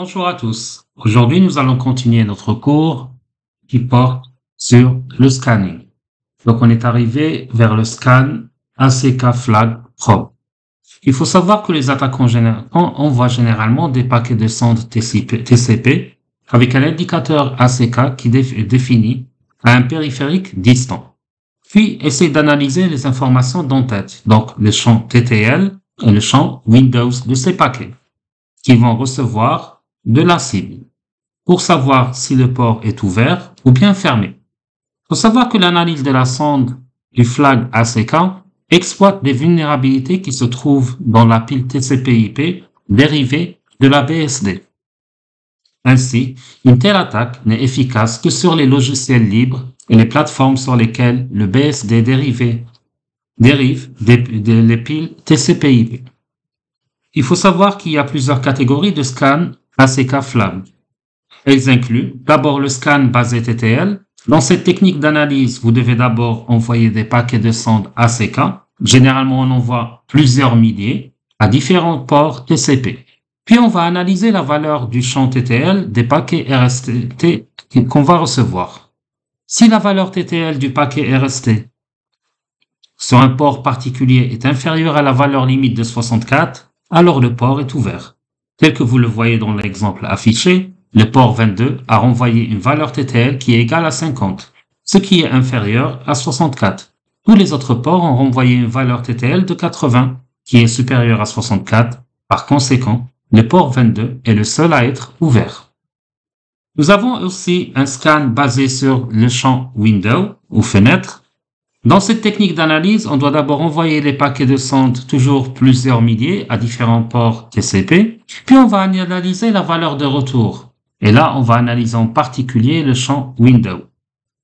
Bonjour à tous. Aujourd'hui, nous allons continuer notre cours qui porte sur le scanning. Donc, on est arrivé vers le scan ACK Flag Probe. Il faut savoir que les attaquants envoient généralement des paquets de sondes TCP avec un indicateur ACK qui est défini à un périphérique distant. Puis, essaie d'analyser les informations d'en-tête, donc le champ TTL et le champ Windows de ces paquets, qui vont recevoir de la cible, pour savoir si le port est ouvert ou bien fermé. Il faut savoir que l'analyse de la sonde du flag ACK exploite des vulnérabilités qui se trouvent dans la pile TCP/IP dérivée de la BSD. Ainsi, une telle attaque n'est efficace que sur les logiciels libres et les plateformes sur lesquelles le BSD dérive des piles TCP/IP. Il faut savoir qu'il y a plusieurs catégories de scans ACK Flag. Elles incluent d'abord le scan basé TTL. Dans cette technique d'analyse, vous devez d'abord envoyer des paquets de sondes ACK. Généralement, on envoie plusieurs milliers à différents ports TCP. Puis, on va analyser la valeur du champ TTL des paquets RST qu'on va recevoir. Si la valeur TTL du paquet RST sur un port particulier est inférieure à la valeur limite de 64, alors le port est ouvert. Tel que vous le voyez dans l'exemple affiché, le port 22 a renvoyé une valeur TTL qui est égale à 50, ce qui est inférieur à 64. Tous les autres ports ont renvoyé une valeur TTL de 80, qui est supérieure à 64. Par conséquent, le port 22 est le seul à être ouvert. Nous avons aussi un scan basé sur le champ Window ou fenêtre. Dans cette technique d'analyse, on doit d'abord envoyer les paquets de sondes toujours plusieurs milliers à différents ports TCP, puis on va analyser la valeur de retour. Et là, on va analyser en particulier le champ Window.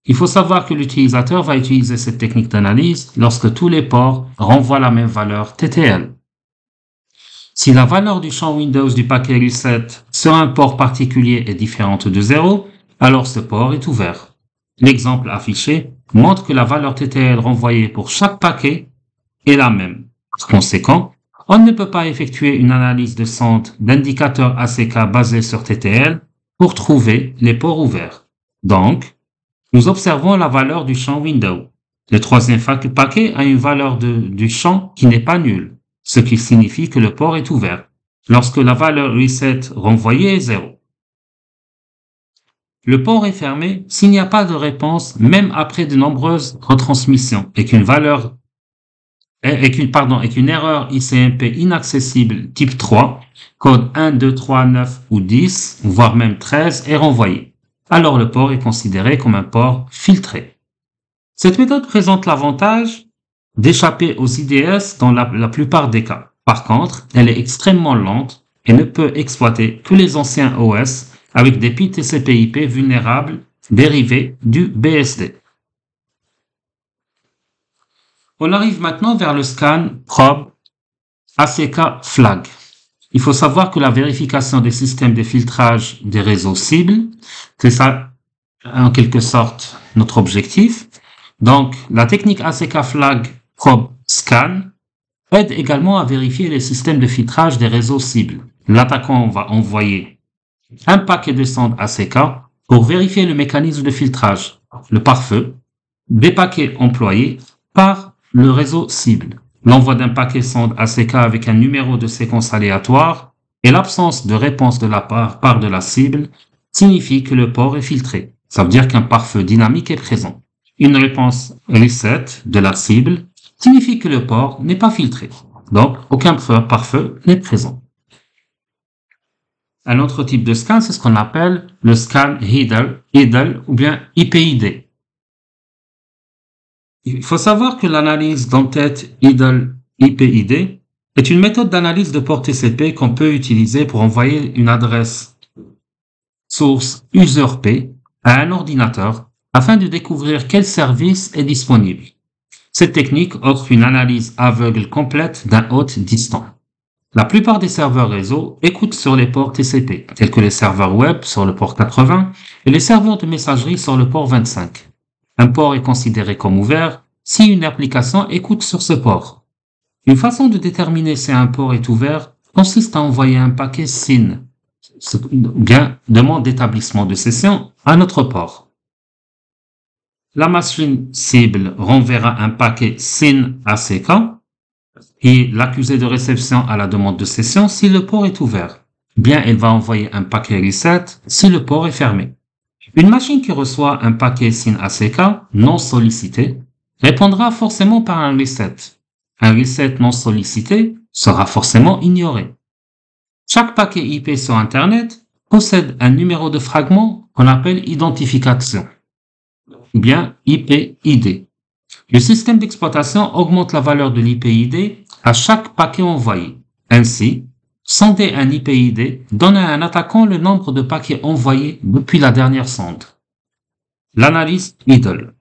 Il faut savoir que l'utilisateur va utiliser cette technique d'analyse lorsque tous les ports renvoient la même valeur TTL. Si la valeur du champ Windows du paquet reset sur un port particulier est différente de 0, alors ce port est ouvert. L'exemple affiché montre que la valeur TTL renvoyée pour chaque paquet est la même. Par conséquent, on ne peut pas effectuer une analyse de sonde d'indicateur ACK basé sur TTL pour trouver les ports ouverts. Donc, nous observons la valeur du champ Window. Le troisième paquet a une valeur du champ qui n'est pas nulle, ce qui signifie que le port est ouvert, lorsque la valeur reset renvoyée est 0. Le port est fermé s'il n'y a pas de réponse même après de nombreuses retransmissions et qu'une erreur ICMP inaccessible type 3, code 1, 2, 3, 9 ou 10, voire même 13 est renvoyée. Alors le port est considéré comme un port filtré. Cette méthode présente l'avantage d'échapper aux IDS dans la plupart des cas. Par contre, elle est extrêmement lente et ne peut exploiter tous les anciens OS avec des piles TCP/IP vulnérables dérivées du BSD. On arrive maintenant vers le scan probe ACK Flag. Il faut savoir que la vérification des systèmes de filtrage des réseaux cibles, c'est ça en quelque sorte notre objectif. Donc, la technique ACK Flag Probe Scan aide également à vérifier les systèmes de filtrage des réseaux cibles. L'attaquant va envoyer un paquet de sondes ACK pour vérifier le mécanisme de filtrage, le pare-feu, des paquets employés par le réseau cible. L'envoi d'un paquet sonde ACK avec un numéro de séquence aléatoire et l'absence de réponse de la part de la cible signifie que le port est filtré. Ça veut dire qu'un pare-feu dynamique est présent. Une réponse reset de la cible signifie que le port n'est pas filtré. Donc, aucun pare-feu n'est présent. Un autre type de scan, c'est ce qu'on appelle le scan IDLE ou bien IPID. Il faut savoir que l'analyse d'entête IDLE-IPID est une méthode d'analyse de port TCP qu'on peut utiliser pour envoyer une adresse source user-P à un ordinateur afin de découvrir quel service est disponible. Cette technique offre une analyse aveugle complète d'un hôte distant. La plupart des serveurs réseau écoutent sur les ports TCP, tels que les serveurs web sur le port 80 et les serveurs de messagerie sur le port 25. Un port est considéré comme ouvert si une application écoute sur ce port. Une façon de déterminer si un port est ouvert consiste à envoyer un paquet SYN, bien demande d'établissement de session à notre port. La machine cible renverra un paquet SYN ACK et l'accusé de réception à la demande de session si le port est ouvert. Bien, elle va envoyer un paquet reset si le port est fermé. Une machine qui reçoit un paquet SYN ACK non sollicité répondra forcément par un reset. Un reset non sollicité sera forcément ignoré. Chaque paquet IP sur Internet possède un numéro de fragment qu'on appelle identification, ou bien IP-ID. Le système d'exploitation augmente la valeur de l'IP-ID à chaque paquet envoyé. Ainsi, sonder un IP-ID donne à un attaquant le nombre de paquets envoyés depuis la dernière sonde. L'analyse idle.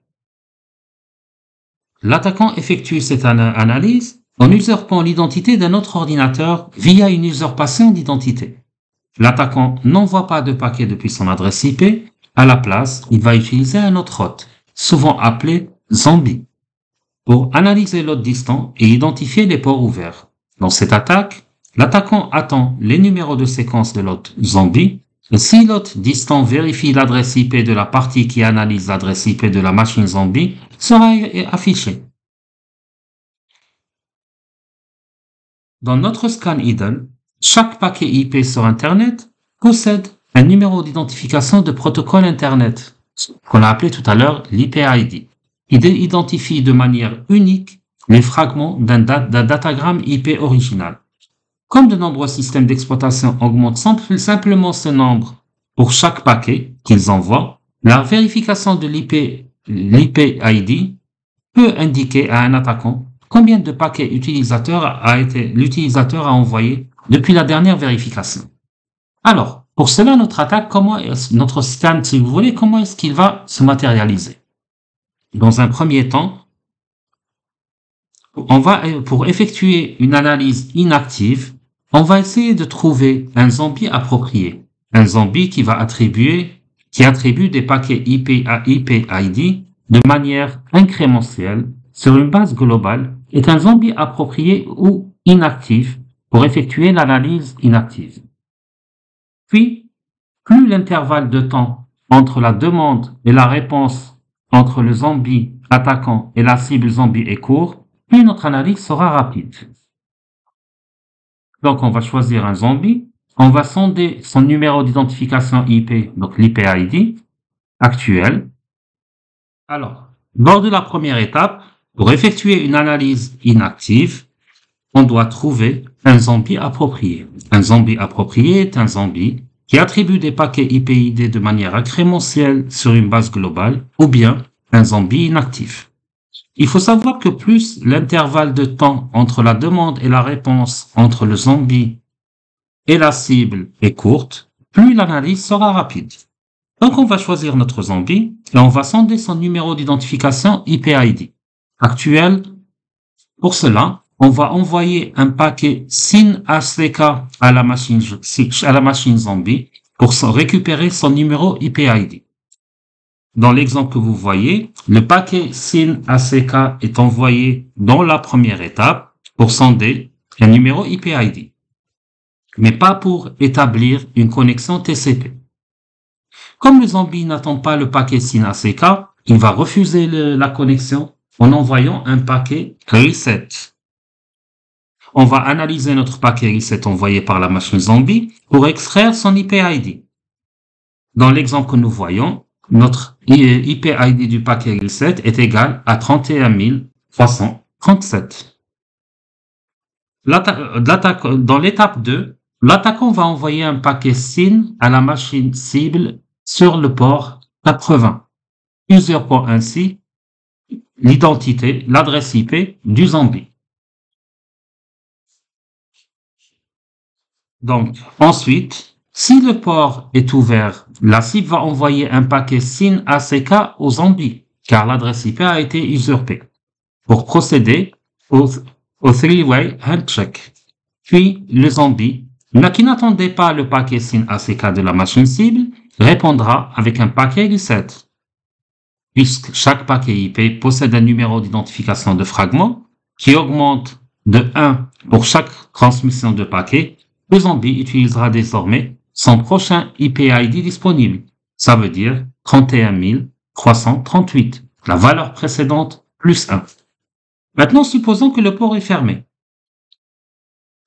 L'attaquant effectue cette analyse en usurpant l'identité d'un autre ordinateur via une usurpation d'identité. L'attaquant n'envoie pas de paquet depuis son adresse IP. À la place, il va utiliser un autre hôte, souvent appelé zombie, pour analyser l'hôte distant et identifier les ports ouverts. Dans cette attaque, l'attaquant attend les numéros de séquence de l'hôte zombie. Et si l'hôte distant vérifie l'adresse IP de la partie qui analyse l'adresse IP de la machine zombie, sera affiché. Dans notre scan idle, chaque paquet IP sur Internet possède un numéro d'identification de protocole Internet, qu'on a appelé tout à l'heure l'IP-ID. Il identifie de manière unique les fragments d'un datagramme IP original. Comme de nombreux systèmes d'exploitation augmentent simplement ce nombre pour chaque paquet qu'ils envoient, la vérification de l'IP-ID peut indiquer à un attaquant combien de paquets l'utilisateur a envoyé depuis la dernière vérification. Alors, pour cela, notre scan, si vous voulez, comment est-ce qu'il va se matérialiser? Dans un premier temps, pour effectuer une analyse inactive, on va essayer de trouver un zombie approprié. Un zombie qui attribue des paquets IP à IP-ID de manière incrémentielle sur une base globale est un zombie approprié ou inactif pour effectuer l'analyse inactive. Puis, plus l'intervalle de temps entre la demande et la réponse entre le zombie attaquant et la cible zombie est court, plus notre analyse sera rapide. Donc, on va choisir un zombie, on va sonder son numéro d'identification IP, donc l'IP-ID actuel. Alors, lors de la première étape, pour effectuer une analyse inactive, on doit trouver un zombie approprié. Un zombie approprié est un zombie qui attribue des paquets IP-ID de manière incrémentielle sur une base globale, ou bien un zombie inactif. Il faut savoir que plus l'intervalle de temps entre la demande et la réponse entre le zombie et la cible est courte, plus l'analyse sera rapide. Donc on va choisir notre zombie et on va sonder son numéro d'identification IP-ID actuel. Pour cela, on va envoyer un paquet SYN ACK à la machine zombie pour récupérer son numéro IP-ID. Dans l'exemple que vous voyez, le paquet SYN ACK est envoyé dans la première étape pour sonder un numéro IP-ID, mais pas pour établir une connexion TCP. Comme le zombie n'attend pas le paquet SYN ACK, il va refuser la connexion en envoyant un paquet reset. On va analyser notre paquet reset envoyé par la machine zombie pour extraire son IP-ID. Dans l'exemple que nous voyons, notre IP-ID du paquet reset est égal à 31 337. Dans l'étape 2, l'attaquant va envoyer un paquet SYN à la machine cible sur le port 80, usurpant ainsi l'identité, l'adresse IP du zombie. Donc, ensuite, si le port est ouvert, la cible va envoyer un paquet SYN ACK au zombie, car l'adresse IP a été usurpée, pour procéder au three-way handshake. Puis, le zombie, qui n'attendait pas le paquet SYN ACK de la machine cible, répondra avec un paquet reset. Puisque chaque paquet IP possède un numéro d'identification de fragment qui augmente de 1 pour chaque transmission de paquet, le zombie utilisera désormais son prochain IP-ID disponible. Ça veut dire 31 338, la valeur précédente plus 1. Maintenant, supposons que le port est fermé.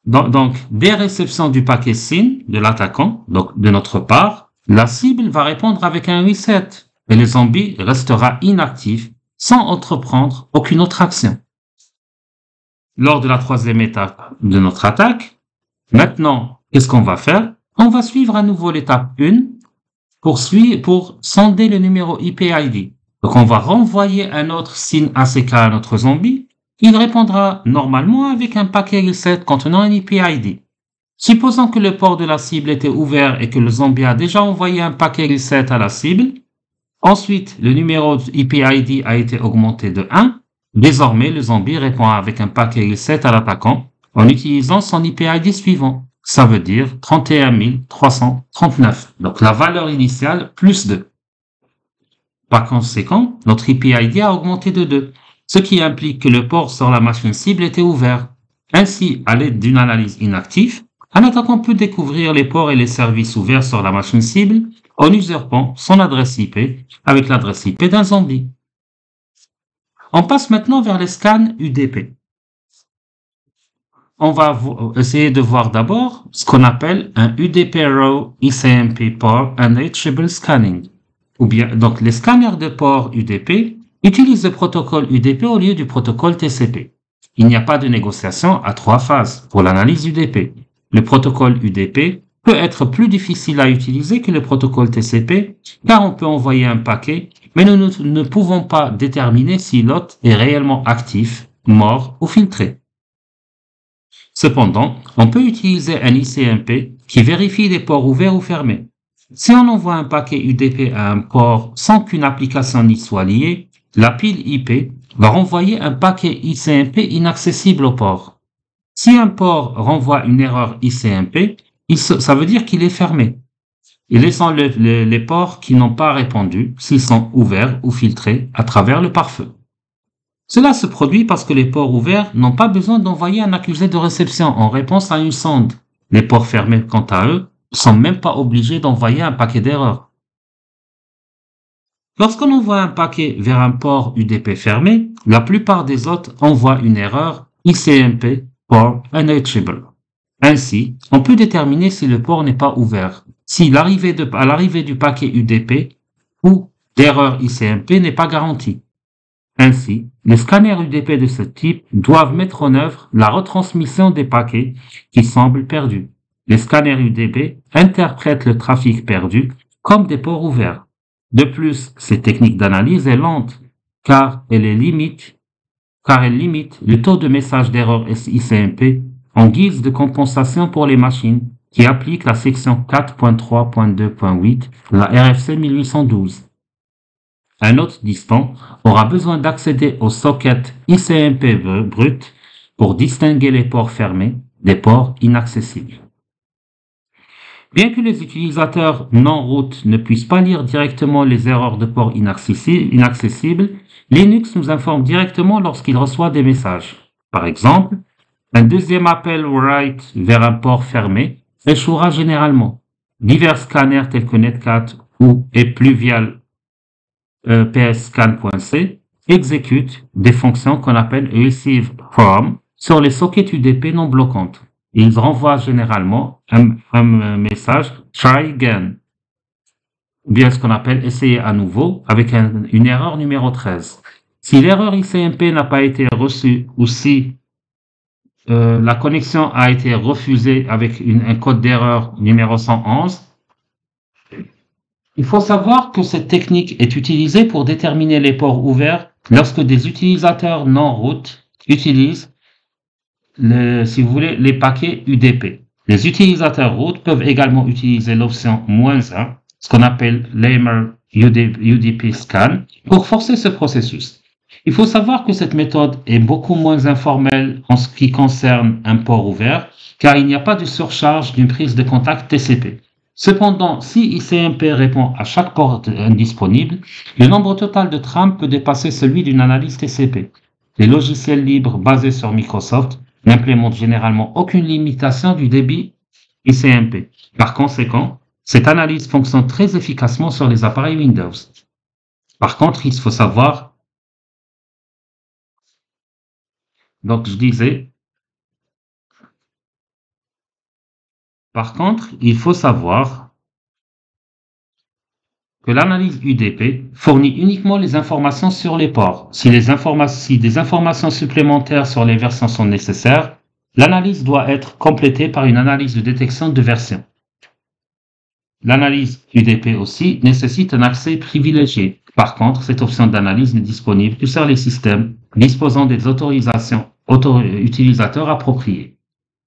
Donc, dès réception du paquet SYN de l'attaquant, donc de notre part, la cible va répondre avec un reset et le zombie restera inactif sans entreprendre aucune autre action. Lors de la troisième étape de notre attaque, maintenant, qu'est-ce qu'on va faire? On va suivre à nouveau l'étape 1 pour sonder le numéro IP-ID. Donc, on va renvoyer un autre SYN ACK à notre zombie. Il répondra normalement avec un paquet reset contenant un IP-ID. Supposons que le port de la cible était ouvert et que le zombie a déjà envoyé un paquet reset à la cible. Ensuite, le numéro IP-ID a été augmenté de 1. Désormais, le zombie répond avec un paquet reset à l'attaquant en utilisant son IP-ID suivant. Ça veut dire 31 339. Donc, la valeur initiale plus 2. Par conséquent, notre IP-ID a augmenté de 2. Ce qui implique que le port sur la machine cible était ouvert. Ainsi, à l'aide d'une analyse inactive, un attaquant peut découvrir les ports et les services ouverts sur la machine cible en usurpant son adresse IP avec l'adresse IP d'un zombie. On passe maintenant vers les scans UDP. On va essayer de voir d'abord ce qu'on appelle un UDP Row ICMP Port Unreachable Scanning. Ou bien, donc les scanners de port UDP utilisent le protocole UDP au lieu du protocole TCP. Il n'y a pas de négociation à 3 phases pour l'analyse UDP. Le protocole UDP peut être plus difficile à utiliser que le protocole TCP car on peut envoyer un paquet, mais nous ne pouvons pas déterminer si l'hôte est réellement actif, mort ou filtré. Cependant, on peut utiliser un ICMP qui vérifie les ports ouverts ou fermés. Si on envoie un paquet UDP à un port sans qu'une application n'y soit liée, la pile IP va renvoyer un paquet ICMP inaccessible au port. Si un port renvoie une erreur ICMP, ça veut dire qu'il est fermé. Et laissons les ports qui n'ont pas répondu s'ils sont ouverts ou filtrés à travers le pare-feu. Cela se produit parce que les ports ouverts n'ont pas besoin d'envoyer un accusé de réception en réponse à une sonde. Les ports fermés, quant à eux, ne sont même pas obligés d'envoyer un paquet d'erreurs. Lorsqu'on envoie un paquet vers un port UDP fermé, la plupart des hôtes envoient une erreur ICMP Port Unreachable. Ainsi, on peut déterminer si le port n'est pas ouvert, si à l'arrivée du paquet UDP ou d'erreur ICMP n'est pas garantie. Ainsi, les scanners UDP de ce type doivent mettre en œuvre la retransmission des paquets qui semblent perdus. Les scanners UDP interprètent le trafic perdu comme des ports ouverts. De plus, cette technique d'analyse est lente car elle limite le taux de message d'erreur ICMP en guise de compensation pour les machines qui appliquent la section 4.3.2.8 de la RFC 1812. Un hôte distant aura besoin d'accéder au socket ICMP brut pour distinguer les ports fermés des ports inaccessibles. Bien que les utilisateurs non-root ne puissent pas lire directement les erreurs de ports inaccessibles, Linux nous informe directement lorsqu'il reçoit des messages. Par exemple, un deuxième appel write vers un port fermé échouera généralement. Divers scanners tels que Netcat ou Pluvial psscan.c exécutent des fonctions qu'on appelle receive from sur les sockets UDP non bloquantes. Ils renvoient généralement un message try again, ou bien ce qu'on appelle essayer à nouveau avec une erreur numéro 13. Si l'erreur ICMP n'a pas été reçue ou si la connexion a été refusée avec un code d'erreur numéro 111, il faut savoir que cette technique est utilisée pour déterminer les ports ouverts lorsque des utilisateurs non-root utilisent si vous voulez, les paquets UDP. Les utilisateurs root peuvent également utiliser l'option -1, ce qu'on appelle Lamer UDP Scan, pour forcer ce processus. Il faut savoir que cette méthode est beaucoup moins informelle en ce qui concerne un port ouvert, car il n'y a pas de surcharge d'une prise de contact TCP. Cependant, si ICMP répond à chaque port indisponible, le nombre total de trames peut dépasser celui d'une analyse TCP. Les logiciels libres basés sur Microsoft n'implémentent généralement aucune limitation du débit ICMP. Par conséquent, Cette analyse fonctionne très efficacement sur les appareils Windows. Par contre, il faut savoir, donc je disais, par contre, il faut savoir que l'analyse UDP fournit uniquement les informations sur les ports. Si des informations supplémentaires sur les versions sont nécessaires, l'analyse doit être complétée par une analyse de détection de version. L'analyse UDP aussi nécessite un accès privilégié. Par contre, cette option d'analyse n'est disponible que sur les systèmes disposant des autorisations utilisateurs appropriées.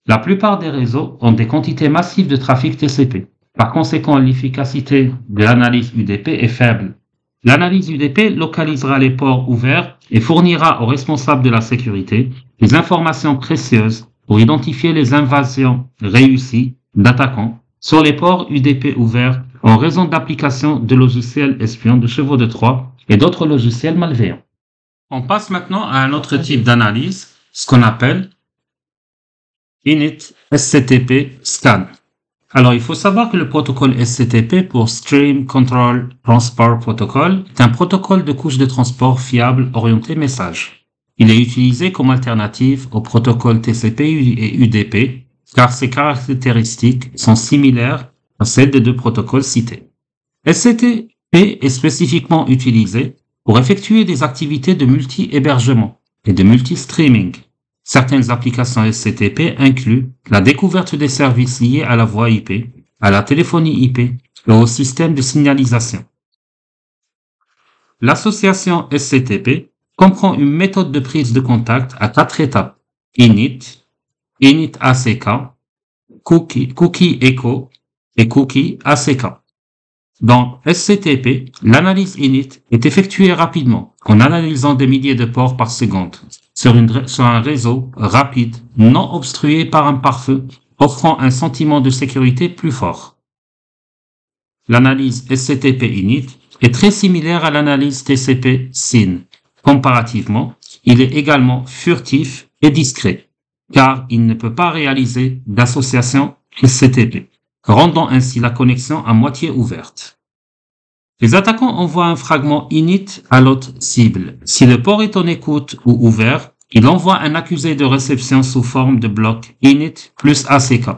La plupart des réseaux ont des quantités massives de trafic TCP. Par conséquent, l'efficacité de l'analyse UDP est faible. L'analyse UDP localisera les ports ouverts et fournira aux responsables de la sécurité des informations précieuses pour identifier les invasions réussies d'attaquants sur les ports UDP ouverts en raison d'applications de logiciels espions de chevaux de Troie et d'autres logiciels malveillants. On passe maintenant à un autre type d'analyse, ce qu'on appelle Init SCTP Scan. Alors, il faut savoir que le protocole SCTP pour Stream Control Transport Protocol est un protocole de couche de transport fiable orienté message. Il est utilisé comme alternative au protocole TCP et UDP car ses caractéristiques sont similaires à celles des deux protocoles cités. SCTP est spécifiquement utilisé pour effectuer des activités de multi-hébergement et de multi-streaming. Certaines applications SCTP incluent la découverte des services liés à la voie IP, à la téléphonie IP et au système de signalisation. L'association SCTP comprend une méthode de prise de contact à 4 étapes: Init, Init ACK, Cookie Echo et Cookie ACK. Dans SCTP, l'analyse Init est effectuée rapidement en analysant des milliers de ports par seconde sur un réseau rapide, non obstrué par un pare-feu, offrant un sentiment de sécurité plus fort. L'analyse SCTP Init est très similaire à l'analyse TCP SYN. Comparativement, il est également furtif et discret, car il ne peut pas réaliser d'association SCTP, rendant ainsi la connexion à moitié ouverte. Les attaquants envoient un fragment init à l'autre cible. Si le port est en écoute ou ouvert, il envoie un accusé de réception sous forme de bloc init plus ACK.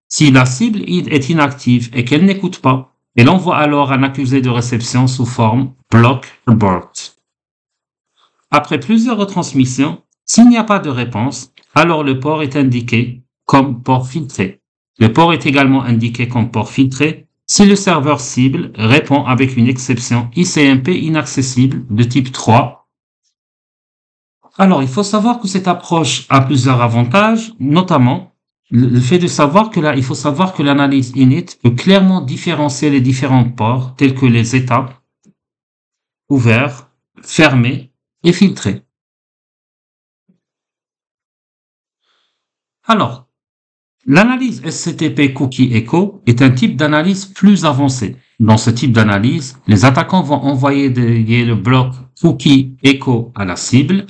Si la cible est inactive et qu'elle n'écoute pas, elle envoie alors un accusé de réception sous forme block abort. Après plusieurs retransmissions, s'il n'y a pas de réponse, alors le port est indiqué comme port filtré. Le port est également indiqué comme port filtré si le serveur cible répond avec une exception ICMP inaccessible de type 3. Alors, il faut savoir que cette approche a plusieurs avantages, notamment le fait de savoir que il faut savoir que l'analyse init peut clairement différencier les différents ports tels que les états ouverts, fermés et filtrés. Alors, l'analyse SCTP Cookie Echo est un type d'analyse plus avancé. Dans ce type d'analyse, les attaquants vont envoyer le bloc Cookie Echo à la cible.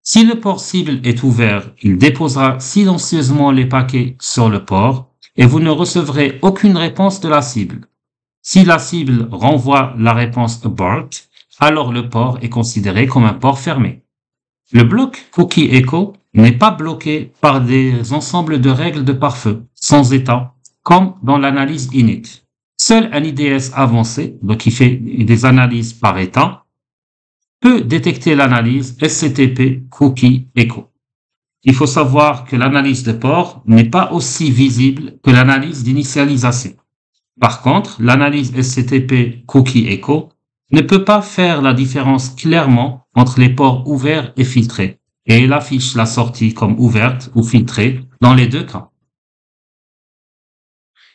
Si le port cible est ouvert, il déposera silencieusement les paquets sur le port et vous ne recevrez aucune réponse de la cible. Si la cible renvoie la réponse abort, alors le port est considéré comme un port fermé. Le bloc Cookie Echo n'est pas bloqué par des ensembles de règles de pare-feu sans état, comme dans l'analyse init. Seul un IDS avancé, donc qui fait des analyses par état, peut détecter l'analyse SCTP Cookie Echo. Il faut savoir que l'analyse de port n'est pas aussi visible que l'analyse d'initialisation. Par contre, l'analyse SCTP Cookie Echo ne peut pas faire la différence clairement entre les ports ouverts et filtrés, et elle affiche la sortie comme ouverte ou filtrée dans les deux cas.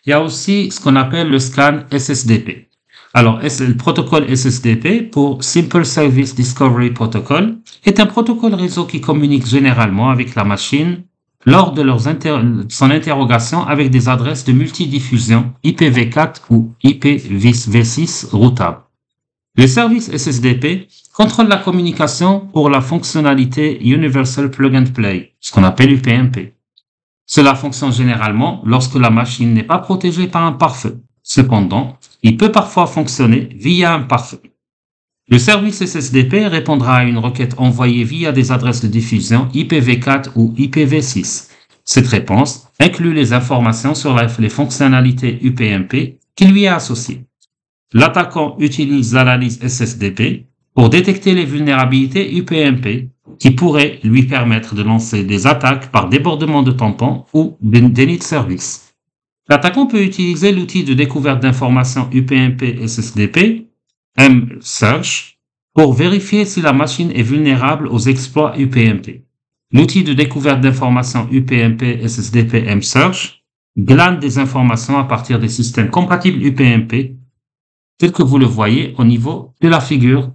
Il y a aussi ce qu'on appelle le scan SSDP. Alors, le protocole SSDP pour Simple Service Discovery Protocol est un protocole réseau qui communique généralement avec la machine lors de son interrogation avec des adresses de multidiffusion IPv4 ou IPv6 routables. Le service SSDP contrôle la communication pour la fonctionnalité Universal Plug and Play, ce qu'on appelle UPnP. Cela fonctionne généralement lorsque la machine n'est pas protégée par un pare-feu. Cependant, il peut parfois fonctionner via un pare-feu. Le service SSDP répondra à une requête envoyée via des adresses de diffusion IPv4 ou IPv6. Cette réponse inclut les informations sur les fonctionnalités UPnP qui lui est associée. L'attaquant utilise l'analyse SSDP pour détecter les vulnérabilités UPnP qui pourraient lui permettre de lancer des attaques par débordement de tampons ou déni de service. L'attaquant peut utiliser l'outil de découverte d'informations UPnP SSDP mSearch pour vérifier si la machine est vulnérable aux exploits UPnP. L'outil de découverte d'informations UPnP SSDP mSearch glane des informations à partir des systèmes compatibles UPnP, tel que vous le voyez au niveau de la figure.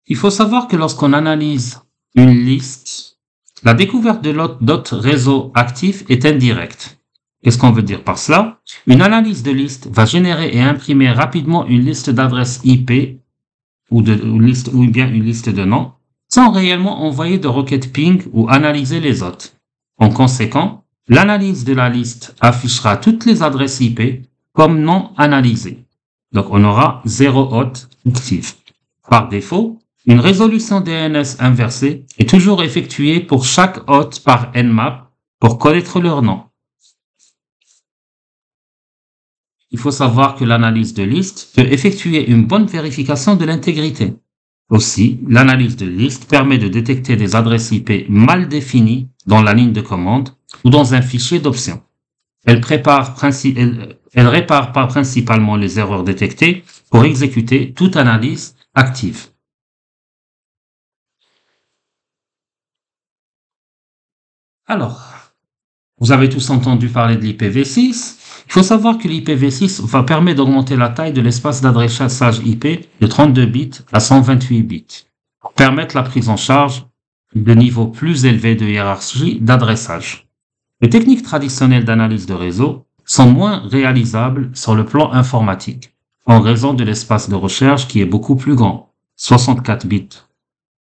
Il faut savoir que lorsqu'on analyse une liste, la découverte de d'autres réseaux actifs est indirecte. Qu'est-ce qu'on veut dire par cela? Une analyse de liste va générer et imprimer rapidement une liste d'adresses IP ou bien une liste de noms, sans réellement envoyer de requêtes ping ou analyser les autres. En conséquent, l'analyse de la liste affichera toutes les adresses IP comme non analysées. Donc, on aura 0 hôte actif. Par défaut, une résolution DNS inversée est toujours effectuée pour chaque hôte par Nmap pour connaître leur nom. Il faut savoir que l'analyse de liste peut effectuer une bonne vérification de l'intégrité. Aussi, l'analyse de liste permet de détecter des adresses IP mal définies dans la ligne de commande ou dans un fichier d'options. Elle répare principalement les erreurs détectées pour exécuter toute analyse active. Alors, vous avez tous entendu parler de l'IPv6. Il faut savoir que l'IPv6 va permettre d'augmenter la taille de l'espace d'adressage IP de 32 bits à 128 bits pour permettre la prise en charge de niveaux plus élevés de hiérarchie d'adressage. Les techniques traditionnelles d'analyse de réseau sont moins réalisables sur le plan informatique en raison de l'espace de recherche qui est beaucoup plus grand, 64 bits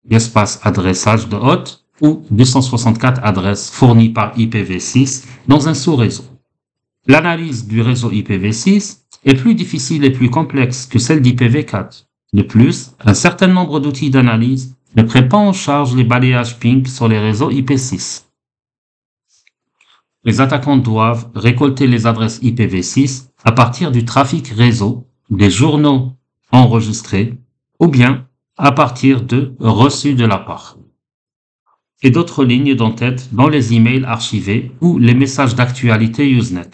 d'espace adressage de hôte ou 264 adresses fournies par IPv6 dans un sous-réseau. L'analyse du réseau IPv6 est plus difficile et plus complexe que celle d'IPv4. De plus, un certain nombre d'outils d'analyse ne prennent pas en charge les balayages ping sur les réseaux IP6. Les attaquants doivent récolter les adresses IPv6 à partir du trafic réseau, des journaux enregistrés ou bien à partir de reçus de la part et d'autres lignes d'entête dans les emails archivés ou les messages d'actualité Usenet,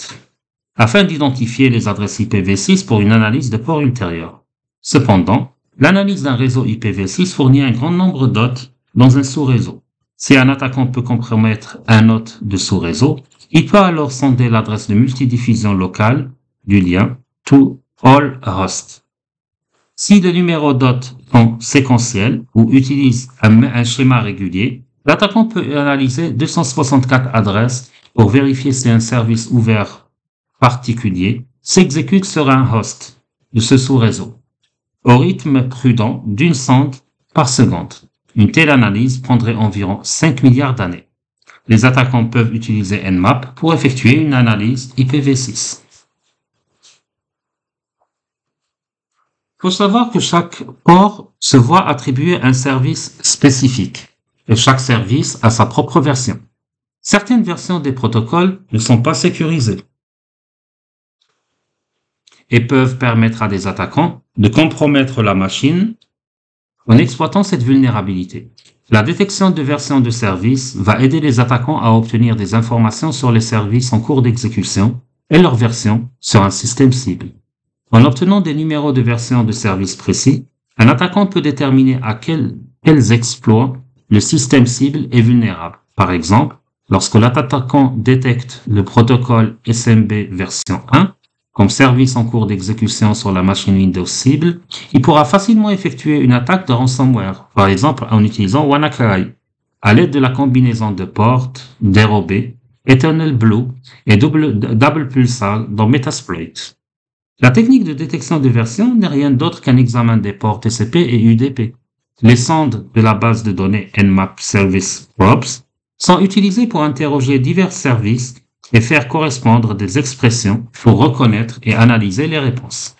afin d'identifier les adresses IPv6 pour une analyse de port ultérieure. Cependant, l'analyse d'un réseau IPv6 fournit un grand nombre d'hôtes dans un sous-réseau. Si un attaquant peut compromettre un hôte de sous-réseau, il peut alors sonder l'adresse de multidiffusion locale du lien to all host. Si les numéros d'hôtes sont séquentiels ou utilisent un schéma régulier, l'attaquant peut analyser 264 adresses pour vérifier si un service ouvert particulier s'exécute sur un host de ce sous-réseau, au rythme prudent d'une sonde par seconde. Une telle analyse prendrait environ 5 milliards d'années. Les attaquants peuvent utiliser Nmap pour effectuer une analyse IPv6. Il faut savoir que chaque port se voit attribuer un service spécifique. Et chaque service a sa propre version. Certaines versions des protocoles ne sont pas sécurisées et peuvent permettre à des attaquants de compromettre la machine en exploitant cette vulnérabilité. La détection de versions de services va aider les attaquants à obtenir des informations sur les services en cours d'exécution et leur version sur un système cible. En obtenant des numéros de version de services précis, un attaquant peut déterminer à quels exploits le système cible est vulnérable. Par exemple, lorsque l'attaquant détecte le protocole SMB version 1 comme service en cours d'exécution sur la machine Windows cible, il pourra facilement effectuer une attaque de ransomware, par exemple en utilisant WannaCry, à l'aide de la combinaison de ports dérobés, Eternal Blue et Double Pulsar dans Metasploit. La technique de détection de version n'est rien d'autre qu'un examen des ports TCP et UDP. Les sondes de la base de données Nmap Service Probes sont utilisées pour interroger divers services et faire correspondre des expressions pour reconnaître et analyser les réponses.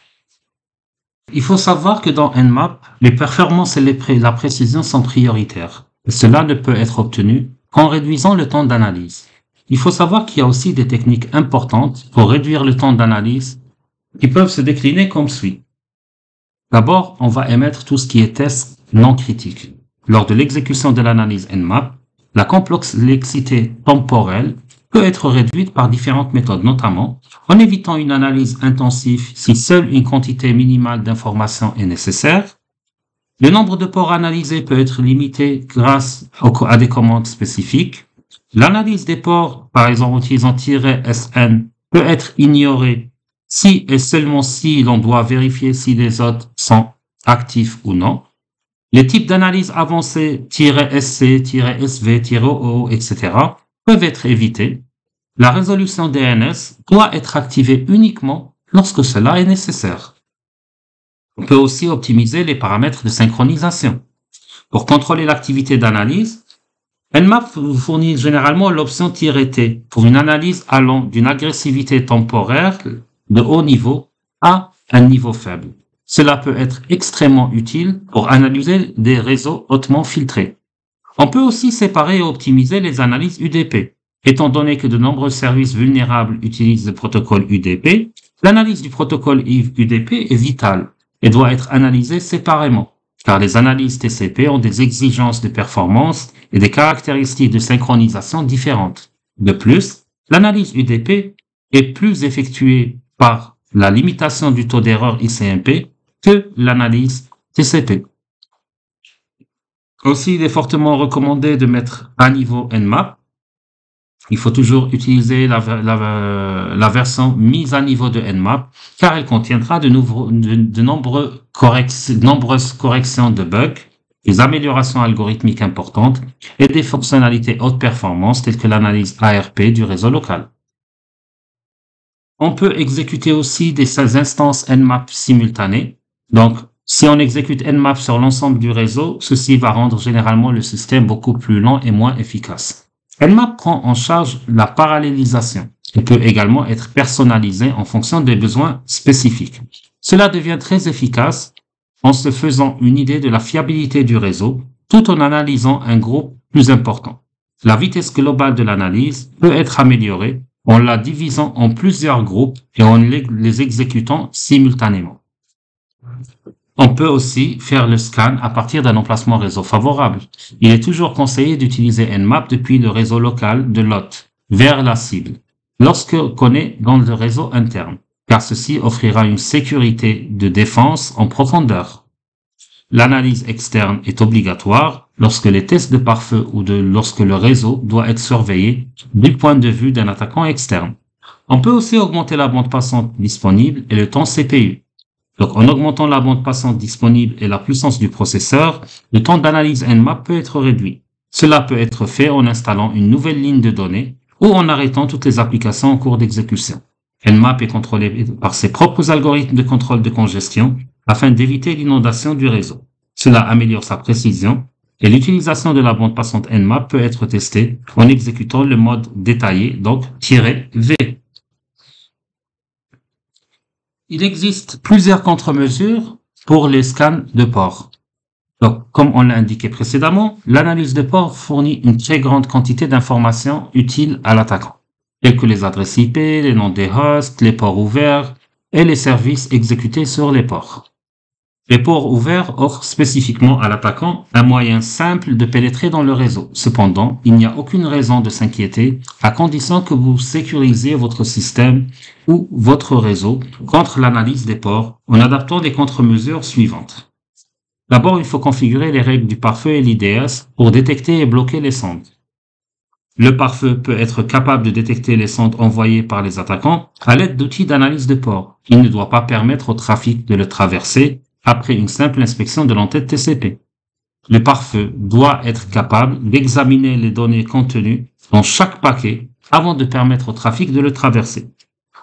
Il faut savoir que dans Nmap, les performances et la précision sont prioritaires. Et cela ne peut être obtenu qu'en réduisant le temps d'analyse. Il faut savoir qu'il y a aussi des techniques importantes pour réduire le temps d'analyse qui peuvent se décliner comme suit. D'abord, on va émettre tout ce qui est test non critique. Lors de l'exécution de l'analyse Nmap, la complexité temporelle peut être réduite par différentes méthodes, notamment en évitant une analyse intensive si seule une quantité minimale d'informations est nécessaire. Le nombre de ports analysés peut être limité grâce à des commandes spécifiques. L'analyse des ports, par exemple en utilisant "-sn", peut être ignorée si et seulement si l'on doit vérifier si les autres sont actifs ou non. Les types d'analyse avancés "-sc", "-sv", "-o", etc. peuvent être évités. La résolution DNS doit être activée uniquement lorsque cela est nécessaire. On peut aussi optimiser les paramètres de synchronisation. Pour contrôler l'activité d'analyse, Nmap vous fournit généralement l'option "-t" pour une analyse allant d'une agressivité temporaire de haut niveau à un niveau faible. Cela peut être extrêmement utile pour analyser des réseaux hautement filtrés. On peut aussi séparer et optimiser les analyses UDP. Étant donné que de nombreux services vulnérables utilisent le protocole UDP, l'analyse du protocole UDP est vitale et doit être analysée séparément, car les analyses TCP ont des exigences de performance et des caractéristiques de synchronisation différentes. De plus, l'analyse UDP est plus effectuée par la limitation du taux d'erreur ICMP que l'analyse TCP. Aussi, il est fortement recommandé de mettre à niveau Nmap. Il faut toujours utiliser la version mise à niveau de Nmap, car elle contiendra de nombreuses corrections de bugs, des améliorations algorithmiques importantes et des fonctionnalités haute performance telles que l'analyse ARP du réseau local. On peut exécuter aussi des instances Nmap simultanées. Donc, si on exécute Nmap sur l'ensemble du réseau, ceci va rendre généralement le système beaucoup plus lent et moins efficace. Nmap prend en charge la parallélisation et peut également être personnalisé en fonction des besoins spécifiques. Cela devient très efficace en se faisant une idée de la fiabilité du réseau tout en analysant un groupe plus important. La vitesse globale de l'analyse peut être améliorée en la divisant en plusieurs groupes et en les exécutant simultanément. On peut aussi faire le scan à partir d'un emplacement réseau favorable. Il est toujours conseillé d'utiliser Nmap depuis le réseau local de l'hôte vers la cible, lorsqu'on est dans le réseau interne, car ceci offrira une sécurité de défense en profondeur. L'analyse externe est obligatoire lorsque les tests de pare-feu ou lorsque le réseau doit être surveillé du point de vue d'un attaquant externe. On peut aussi augmenter la bande passante disponible et le temps CPU. Donc, en augmentant la bande passante disponible et la puissance du processeur, le temps d'analyse Nmap peut être réduit. Cela peut être fait en installant une nouvelle ligne de données ou en arrêtant toutes les applications en cours d'exécution. Nmap est contrôlé par ses propres algorithmes de contrôle de congestion afin d'éviter l'inondation du réseau. Cela améliore sa précision et l'utilisation de la bande passante Nmap peut être testée en exécutant le mode détaillé, donc "-v". Il existe plusieurs contre-mesures pour les scans de port. Donc, comme on l'a indiqué précédemment, l'analyse de port fournit une très grande quantité d'informations utiles à l'attaquant, telles que les adresses IP, les noms des hosts, les ports ouverts et les services exécutés sur les ports. Les ports ouverts offrent spécifiquement à l'attaquant un moyen simple de pénétrer dans le réseau. Cependant, il n'y a aucune raison de s'inquiéter à condition que vous sécurisiez votre système ou votre réseau contre l'analyse des ports en adaptant les contre-mesures suivantes. D'abord, il faut configurer les règles du pare-feu et l'IDS pour détecter et bloquer les sondes. Le pare-feu peut être capable de détecter les sondes envoyées par les attaquants à l'aide d'outils d'analyse de port. Il ne doit pas permettre au trafic de le traverser après une simple inspection de l'entête TCP. Le pare-feu doit être capable d'examiner les données contenues dans chaque paquet avant de permettre au trafic de le traverser.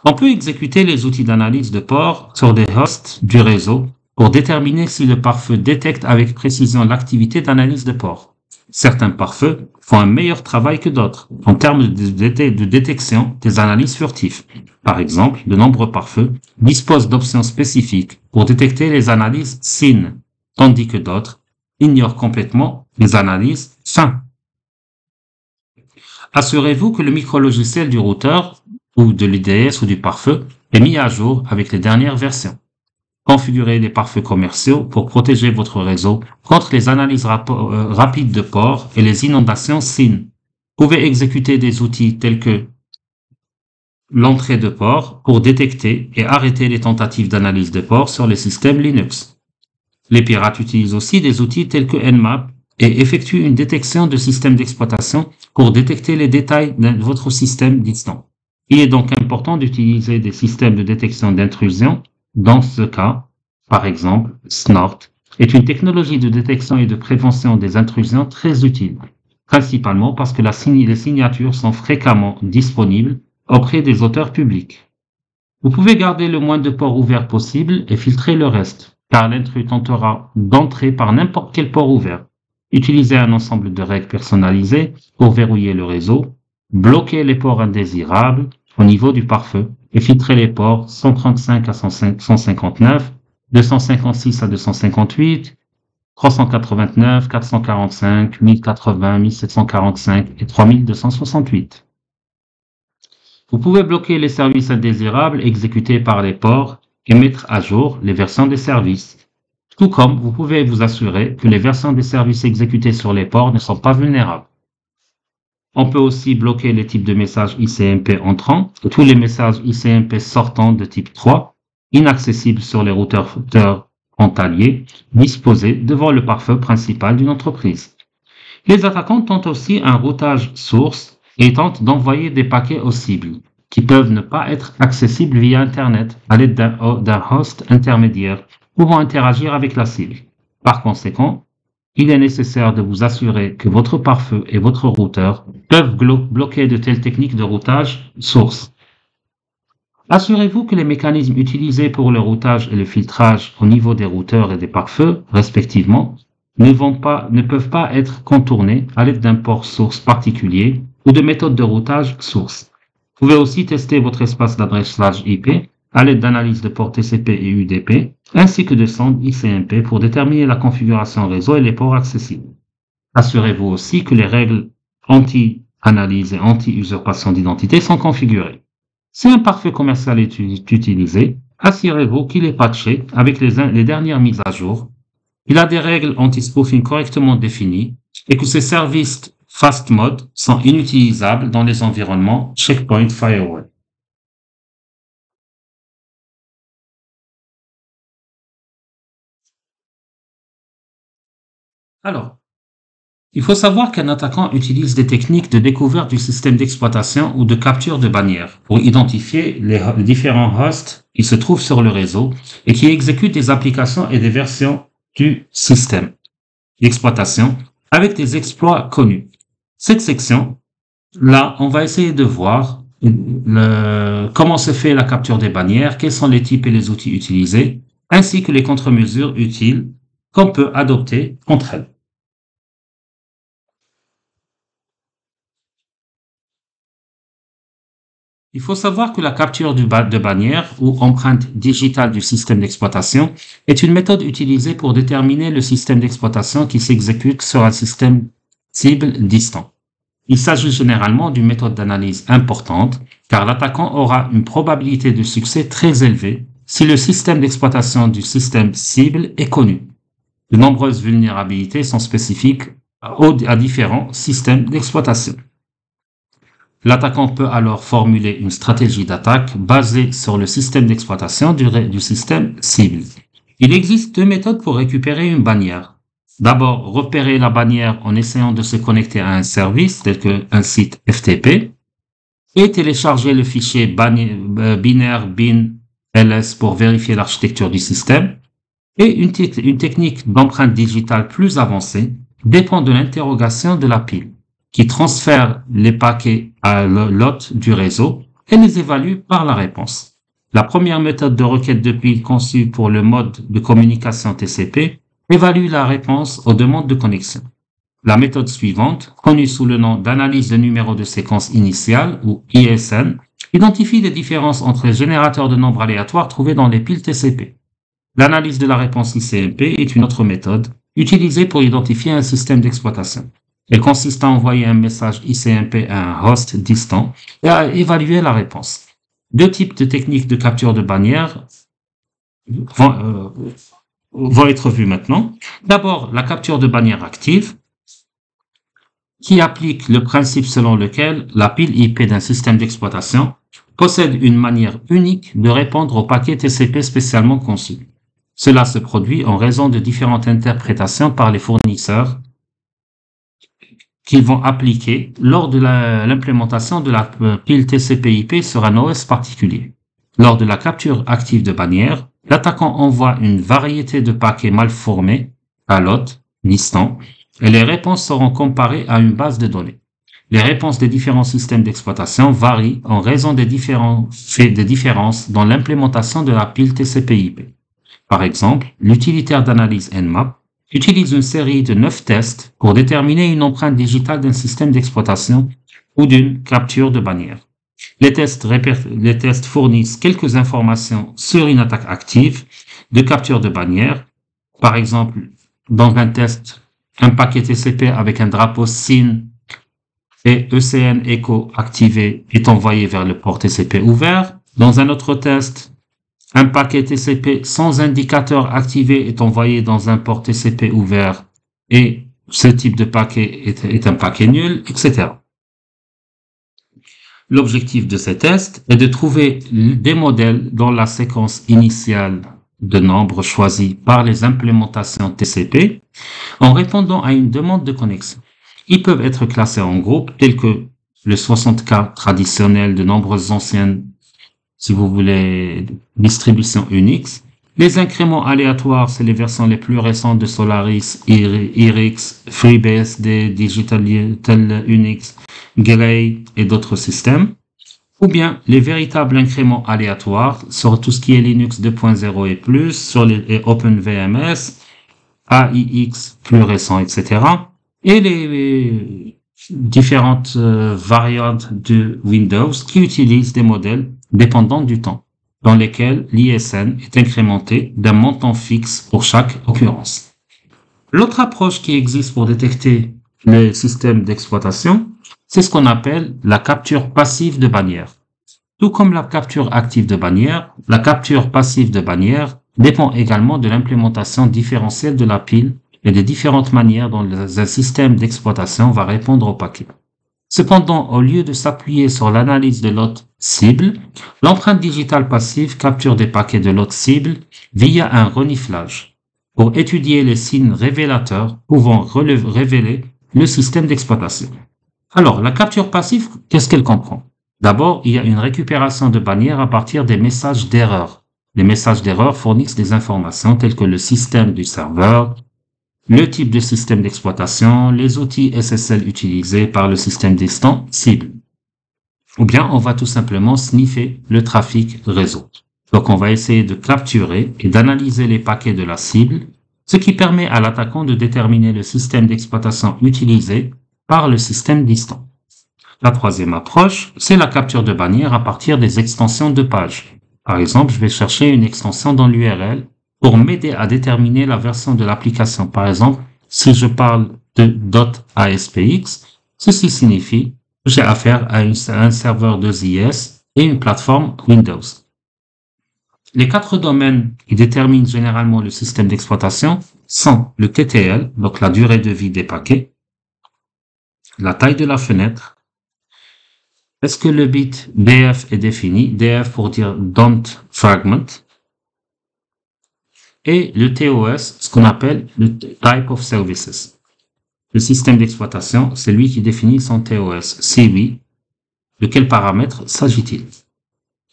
On peut exécuter les outils d'analyse de port sur des hosts du réseau pour déterminer si le pare-feu détecte avec précision l'activité d'analyse de port. certains pare-feux font un meilleur travail que d'autres en termes de détection des analyses furtives. Par exemple, de nombreux pare-feux disposent d'options spécifiques pour détecter les analyses SYN, tandis que d'autres ignorent complètement les analyses FIN. Assurez-vous que le micrologiciel du routeur ou de l'IDS ou du pare-feu est mis à jour avec les dernières versions. Configurez les pare-feux commerciaux pour protéger votre réseau contre les analyses rapides de port et les inondations SYN. Vous pouvez exécuter des outils tels que l'entrée de port pour détecter et arrêter les tentatives d'analyse de port sur les systèmes Linux. Les pirates utilisent aussi des outils tels que Nmap et effectuent une détection de système d'exploitation pour détecter les détails de votre système distant. Il est donc important d'utiliser des systèmes de détection d'intrusion. Dans ce cas, par exemple, Snort est une technologie de détection et de prévention des intrusions très utile, principalement parce que les signatures sont fréquemment disponibles auprès des auteurs publics. Vous pouvez garder le moins de ports ouverts possible et filtrer le reste, car l'intrus tentera d'entrer par n'importe quel port ouvert. Utilisez un ensemble de règles personnalisées pour verrouiller le réseau, bloquer les ports indésirables au niveau du pare-feu et filtrer les ports 135 à 159, 256 à 258, 389, 445, 1080, 1745 et 3268. Vous pouvez bloquer les services indésirables exécutés par les ports et mettre à jour les versions des services. Tout comme vous pouvez vous assurer que les versions des services exécutés sur les ports ne sont pas vulnérables. On peut aussi bloquer les types de messages ICMP entrants et tous les messages ICMP sortants de type 3, inaccessibles sur les routeurs frontaliers disposés devant le pare-feu principal d'une entreprise. Les attaquants tentent aussi un routage source et tentent d'envoyer des paquets aux cibles, qui peuvent ne pas être accessibles via Internet à l'aide d'un host intermédiaire pouvant interagir avec la cible. Par conséquent, il est nécessaire de vous assurer que votre pare-feu et votre routeur peuvent bloquer de telles techniques de routage source. Assurez-vous que les mécanismes utilisés pour le routage et le filtrage au niveau des routeurs et des pare-feux, respectivement, ne peuvent pas être contournés à l'aide d'un port source particulier ou de méthodes de routage source. Vous pouvez aussi tester votre espace d'adresse /IP à l'aide d'analyses de ports TCP et UDP, ainsi que de sondes ICMP pour déterminer la configuration réseau et les ports accessibles. Assurez-vous aussi que les règles anti-analyse et anti-usurpation d'identité sont configurées. Si un pare-feu commercial est utilisé, assurez-vous qu'il est patché avec les dernières mises à jour. Il a des règles anti-spoofing correctement définies et que ses services fast mode sont inutilisables dans les environnements Checkpoint Firewall. Alors, il faut savoir qu'un attaquant utilise des techniques de découverte du système d'exploitation ou de capture de bannières pour identifier les différents hosts qui se trouvent sur le réseau et qui exécutent des applications et des versions du système d'exploitation avec des exploits connus. Cette section, là, on va essayer de voir comment se fait la capture des bannières, quels sont les types et les outils utilisés, ainsi que les contre-mesures utiles qu'on peut adopter contre elles. Il faut savoir que la capture de bannière ou empreinte digitale du système d'exploitation est une méthode utilisée pour déterminer le système d'exploitation qui s'exécute sur un système cible distant. Il s'agit généralement d'une méthode d'analyse importante car l'attaquant aura une probabilité de succès très élevée si le système d'exploitation du système cible est connu. De nombreuses vulnérabilités sont spécifiques à différents systèmes d'exploitation. L'attaquant peut alors formuler une stratégie d'attaque basée sur le système d'exploitation du système cible. Il existe deux méthodes pour récupérer une bannière. D'abord, repérer la bannière en essayant de se connecter à un service tel qu'un site FTP et télécharger le fichier binaire bin.ls pour vérifier l'architecture du système. Et une technique d'empreinte digitale plus avancée dépend de l'interrogation de la pile, qui transfère les paquets à l'hôte du réseau et les évalue par la réponse. La première méthode de requête de pile conçue pour le mode de communication TCP évalue la réponse aux demandes de connexion. la méthode suivante, connue sous le nom d'analyse de numéro de séquence initiale ou ISN, identifie les différences entre les générateurs de nombres aléatoires trouvés dans les piles TCP. L'analyse de la réponse ICMP est une autre méthode utilisée pour identifier un système d'exploitation. Elle consiste à envoyer un message ICMP à un host distant et à évaluer la réponse. Deux types de techniques de capture de bannière vont être vus maintenant. D'abord, la capture de bannière active, qui applique le principe selon lequel la pile IP d'un système d'exploitation possède une manière unique de répondre aux paquets TCP spécialement conçus. Cela se produit en raison de différentes interprétations par les fournisseurs qu'ils vont appliquer lors de l'implémentation de la pile TCP/IP sur un OS particulier. Lors de la capture active de bannière, l'attaquant envoie une variété de paquets mal formés, alloc, distants, et les réponses seront comparées à une base de données. Les réponses des différents systèmes d'exploitation varient en raison des différences dans l'implémentation de la pile TCP/IP. Par exemple, l'utilitaire d'analyse Nmap utilise une série de 9 tests pour déterminer une empreinte digitale d'un système d'exploitation ou d'une capture de bannière. Les tests fournissent quelques informations sur une attaque active de capture de bannière. Par exemple, dans un test, un paquet TCP avec un drapeau SYN et ECN Echo activé est envoyé vers le port TCP ouvert. Dans un autre test, un paquet TCP sans indicateur activé est envoyé dans un port TCP ouvert et ce type de paquet est un paquet nul, etc. L'objectif de ces tests est de trouver des modèles dans la séquence initiale de nombres choisis par les implémentations TCP en répondant à une demande de connexion. Ils peuvent être classés en groupes tels que le 60K traditionnel de nombreuses anciennes, si vous voulez, distributions Unix. Les incréments aléatoires, c'est les versions les plus récentes de Solaris, IRIX, FreeBSD, Digital Unix, Gray et d'autres systèmes. Ou bien les véritables incréments aléatoires sur tout ce qui est Linux 2.0 et plus, sur les OpenVMS, AIX plus récents, etc. Et les différentes variantes de Windows qui utilisent des modèles dépendants du temps, dans lesquels l'ISN est incrémenté d'un montant fixe pour chaque occurrence. L'autre approche qui existe pour détecter les systèmes d'exploitation, c'est ce qu'on appelle la capture passive de bannière. Tout comme la capture active de bannière, la capture passive de bannière dépend également de l'implémentation différentielle de la pile et des différentes manières dont un système d'exploitation va répondre au paquet. Cependant, au lieu de s'appuyer sur l'analyse de l'hôte cible, l'empreinte digitale passive capture des paquets de l'hôte cible via un reniflage pour étudier les signes révélateurs pouvant révéler le système d'exploitation. Alors, la capture passive, qu'est-ce qu'elle comprend? D'abord, il y a une récupération de bannière à partir des messages d'erreur. Les messages d'erreur fournissent des informations telles que le système du serveur, le type de système d'exploitation, les outils SSL utilisés par le système distant cible. Ou bien, on va tout simplement sniffer le trafic réseau. Donc, on va essayer de capturer et d'analyser les paquets de la cible, ce qui permet à l'attaquant de déterminer le système d'exploitation utilisé par le système distant. La troisième approche, c'est la capture de bannière à partir des extensions de page. Par exemple, je vais chercher une extension dans l'URL pour m'aider à déterminer la version de l'application. Par exemple, si je parle de .aspx, ceci signifie que j'ai affaire à un serveur de ZS et une plateforme Windows. Les 4 domaines qui déterminent généralement le système d'exploitation sont le TTL, donc la durée de vie des paquets, la taille de la fenêtre, est-ce que le bit DF est défini, DF pour dire Don't Fragment, et le TOS, ce qu'on appelle le Type of Services. Le système d'exploitation, c'est lui qui définit son TOS. Si oui, de quel paramètre s'agit-il?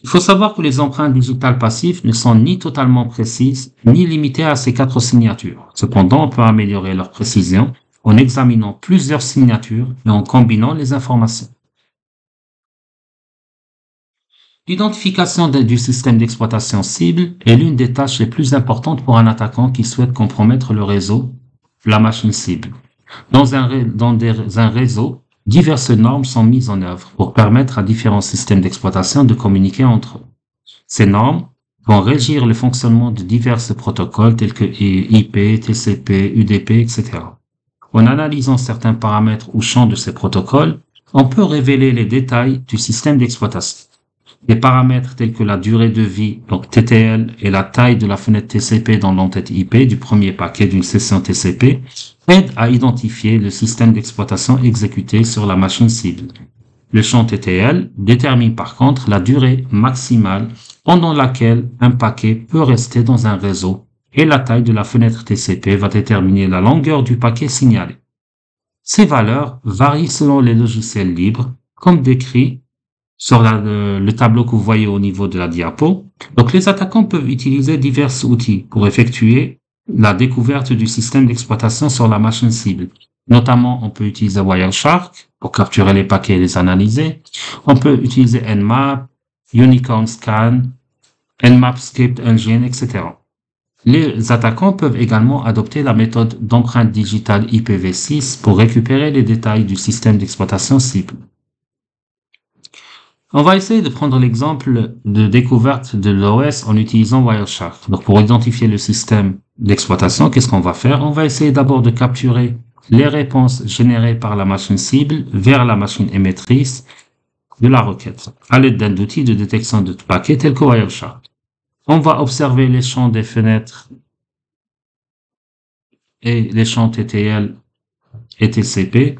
Il faut savoir que les empreintes digitales passives ne sont ni totalement précises, ni limitées à ces 4 signatures. Cependant, on peut améliorer leur précision en examinant plusieurs signatures et en combinant les informations. L'identification du système d'exploitation cible est l'une des tâches les plus importantes pour un attaquant qui souhaite compromettre le réseau, la machine cible. Dans un réseau, diverses normes sont mises en œuvre pour permettre à différents systèmes d'exploitation de communiquer entre eux. Ces normes vont régir le fonctionnement de divers protocoles tels que IP, TCP, UDP, etc. En analysant certains paramètres ou champs de ces protocoles, on peut révéler les détails du système d'exploitation. Des paramètres tels que la durée de vie, donc TTL, et la taille de la fenêtre TCP dans l'entête IP du premier paquet d'une session TCP aident à identifier le système d'exploitation exécuté sur la machine cible. Le champ TTL détermine par contre la durée maximale pendant laquelle un paquet peut rester dans un réseau et la taille de la fenêtre TCP va déterminer la longueur du paquet signalé. Ces valeurs varient selon les logiciels libres, comme décrit sur le tableau que vous voyez au niveau de la diapo. Donc, les attaquants peuvent utiliser divers outils pour effectuer la découverte du système d'exploitation sur la machine cible. Notamment, on peut utiliser Wireshark pour capturer les paquets et les analyser. On peut utiliser Nmap, Unicorn Scan, Nmap Script Engine, etc. Les attaquants peuvent également adopter la méthode d'empreinte digitale IPv6 pour récupérer les détails du système d'exploitation cible. On va essayer de prendre l'exemple de découverte de l'OS en utilisant Wireshark. Donc, pour identifier le système d'exploitation, qu'est-ce qu'on va faire? On va essayer d'abord de capturer les réponses générées par la machine cible vers la machine émettrice de la requête à l'aide d'un outil de détection de paquets tel que Wireshark. On va observer les champs des fenêtres et les champs TTL et TCP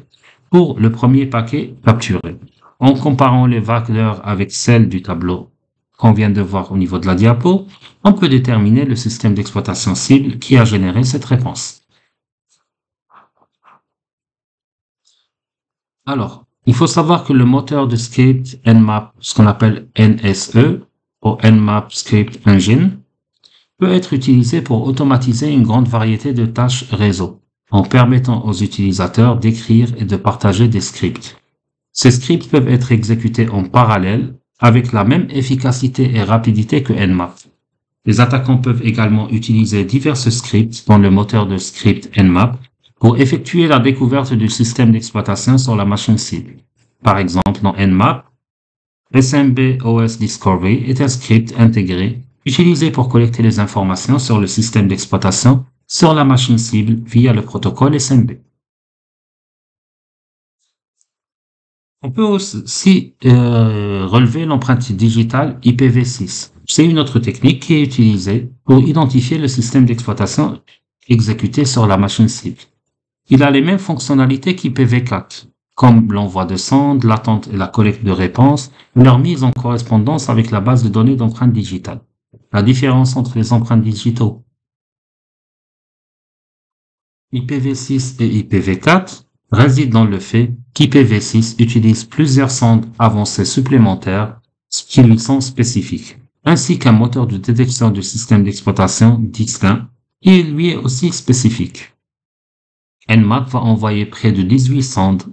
pour le premier paquet capturé. En comparant les valeurs avec celles du tableau qu'on vient de voir au niveau de la diapo, on peut déterminer le système d'exploitation cible qui a généré cette réponse. Alors, il faut savoir que le moteur de script Nmap, ce qu'on appelle NSE, ou Nmap Script Engine, peut être utilisé pour automatiser une grande variété de tâches réseau, en permettant aux utilisateurs d'écrire et de partager des scripts. Ces scripts peuvent être exécutés en parallèle avec la même efficacité et rapidité que Nmap. Les attaquants peuvent également utiliser divers scripts dans le moteur de script Nmap pour effectuer la découverte du système d'exploitation sur la machine cible. Par exemple, dans Nmap, SMB OS Discovery est un script intégré utilisé pour collecter les informations sur le système d'exploitation sur la machine cible via le protocole SMB. On peut aussi relever l'empreinte digitale IPv6. C'est une autre technique qui est utilisée pour identifier le système d'exploitation exécuté sur la machine cible. Il a les mêmes fonctionnalités qu'IPv4, comme l'envoi de sondes, l'attente et la collecte de réponses, ou leur mise en correspondance avec la base de données d'empreintes digitales. La différence entre les empreintes digitaux IPv6 et IPv4 réside dans le fait qu'IPv6 utilise plusieurs sondes avancées supplémentaires qui lui sont spécifiques, ainsi qu'un moteur de détection du système d'exploitation distinct qui lui est aussi spécifique. Nmap va envoyer près de 18 sondes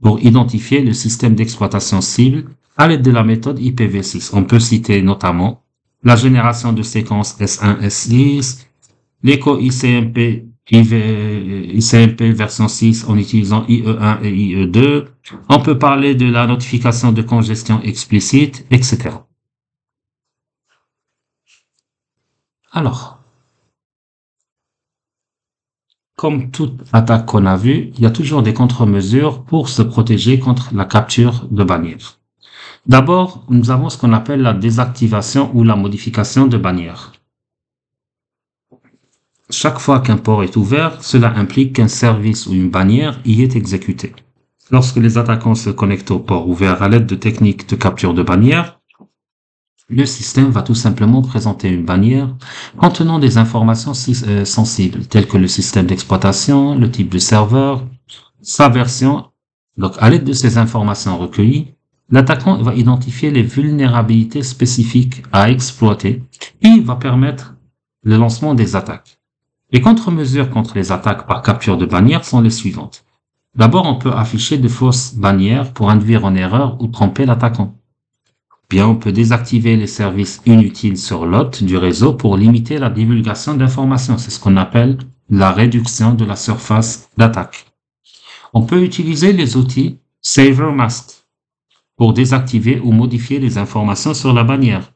pour identifier le système d'exploitation cible à l'aide de la méthode IPv6. On peut citer notamment la génération de séquences S1, S10, l'écho ICMP version 6 en utilisant IE1 et IE2. On peut parler de la notification de congestion explicite, etc. Alors, comme toute attaque qu'on a vue, il y a toujours des contre-mesures pour se protéger contre la capture de bannières. D'abord, nous avons ce qu'on appelle la désactivation ou la modification de bannière. Chaque fois qu'un port est ouvert, cela implique qu'un service ou une bannière y est exécuté. Lorsque les attaquants se connectent au port ouvert à l'aide de techniques de capture de bannière, le système va tout simplement présenter une bannière contenant des informations sensibles, telles que le système d'exploitation, le type de serveur, sa version. Donc, à l'aide de ces informations recueillies, l'attaquant va identifier les vulnérabilités spécifiques à exploiter et va permettre le lancement des attaques. Les contre-mesures contre les attaques par capture de bannière sont les suivantes. D'abord, on peut afficher de fausses bannières pour induire en erreur ou tromper l'attaquant. Bien, on peut désactiver les services inutiles sur l'hôte du réseau pour limiter la divulgation d'informations. C'est ce qu'on appelle la réduction de la surface d'attaque. On peut utiliser les outils Saver Mask pour désactiver ou modifier les informations sur la bannière.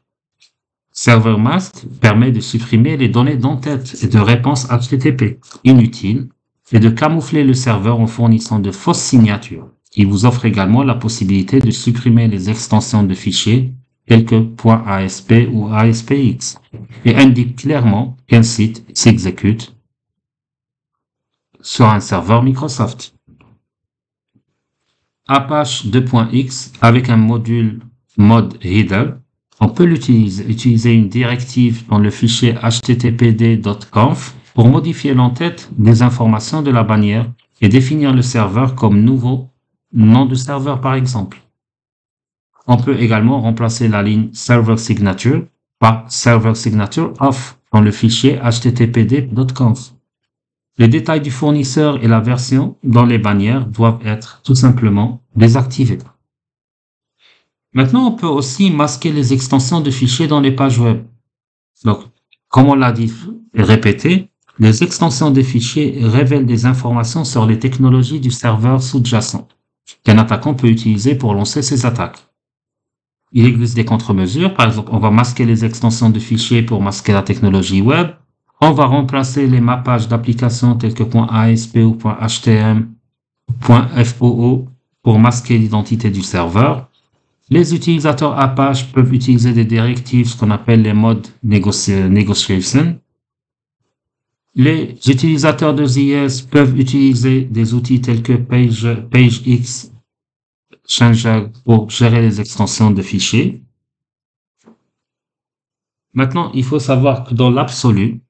Server Mask permet de supprimer les données d'entête et de réponse HTTP inutiles et de camoufler le serveur en fournissant de fausses signatures. Il vous offre également la possibilité de supprimer les extensions de fichiers tels que .asp ou ASPX et indique clairement qu'un site s'exécute sur un serveur Microsoft. Apache 2.x avec un module mode header. On peut utiliser une directive dans le fichier httpd.conf pour modifier l'entête des informations de la bannière et définir le serveur comme nouveau nom de serveur par exemple. On peut également remplacer la ligne server signature par server signature off dans le fichier httpd.conf. Les détails du fournisseur et la version dans les bannières doivent être tout simplement désactivés. Maintenant, on peut aussi masquer les extensions de fichiers dans les pages web. Donc, comme on l'a dit et répété, les extensions de fichiers révèlent des informations sur les technologies du serveur sous-jacent qu'un attaquant peut utiliser pour lancer ses attaques. Il existe des contre-mesures. Par exemple, on va masquer les extensions de fichiers pour masquer la technologie web. On va remplacer les mappages d'applications tels que .asp ou .htm, .foo pour masquer l'identité du serveur. Les utilisateurs Apache peuvent utiliser des directives, ce qu'on appelle les modes negotiation. Les utilisateurs de ZS peuvent utiliser des outils tels que PageX, Change pour gérer les extensions de fichiers. Maintenant, il faut savoir que dans l'absolu,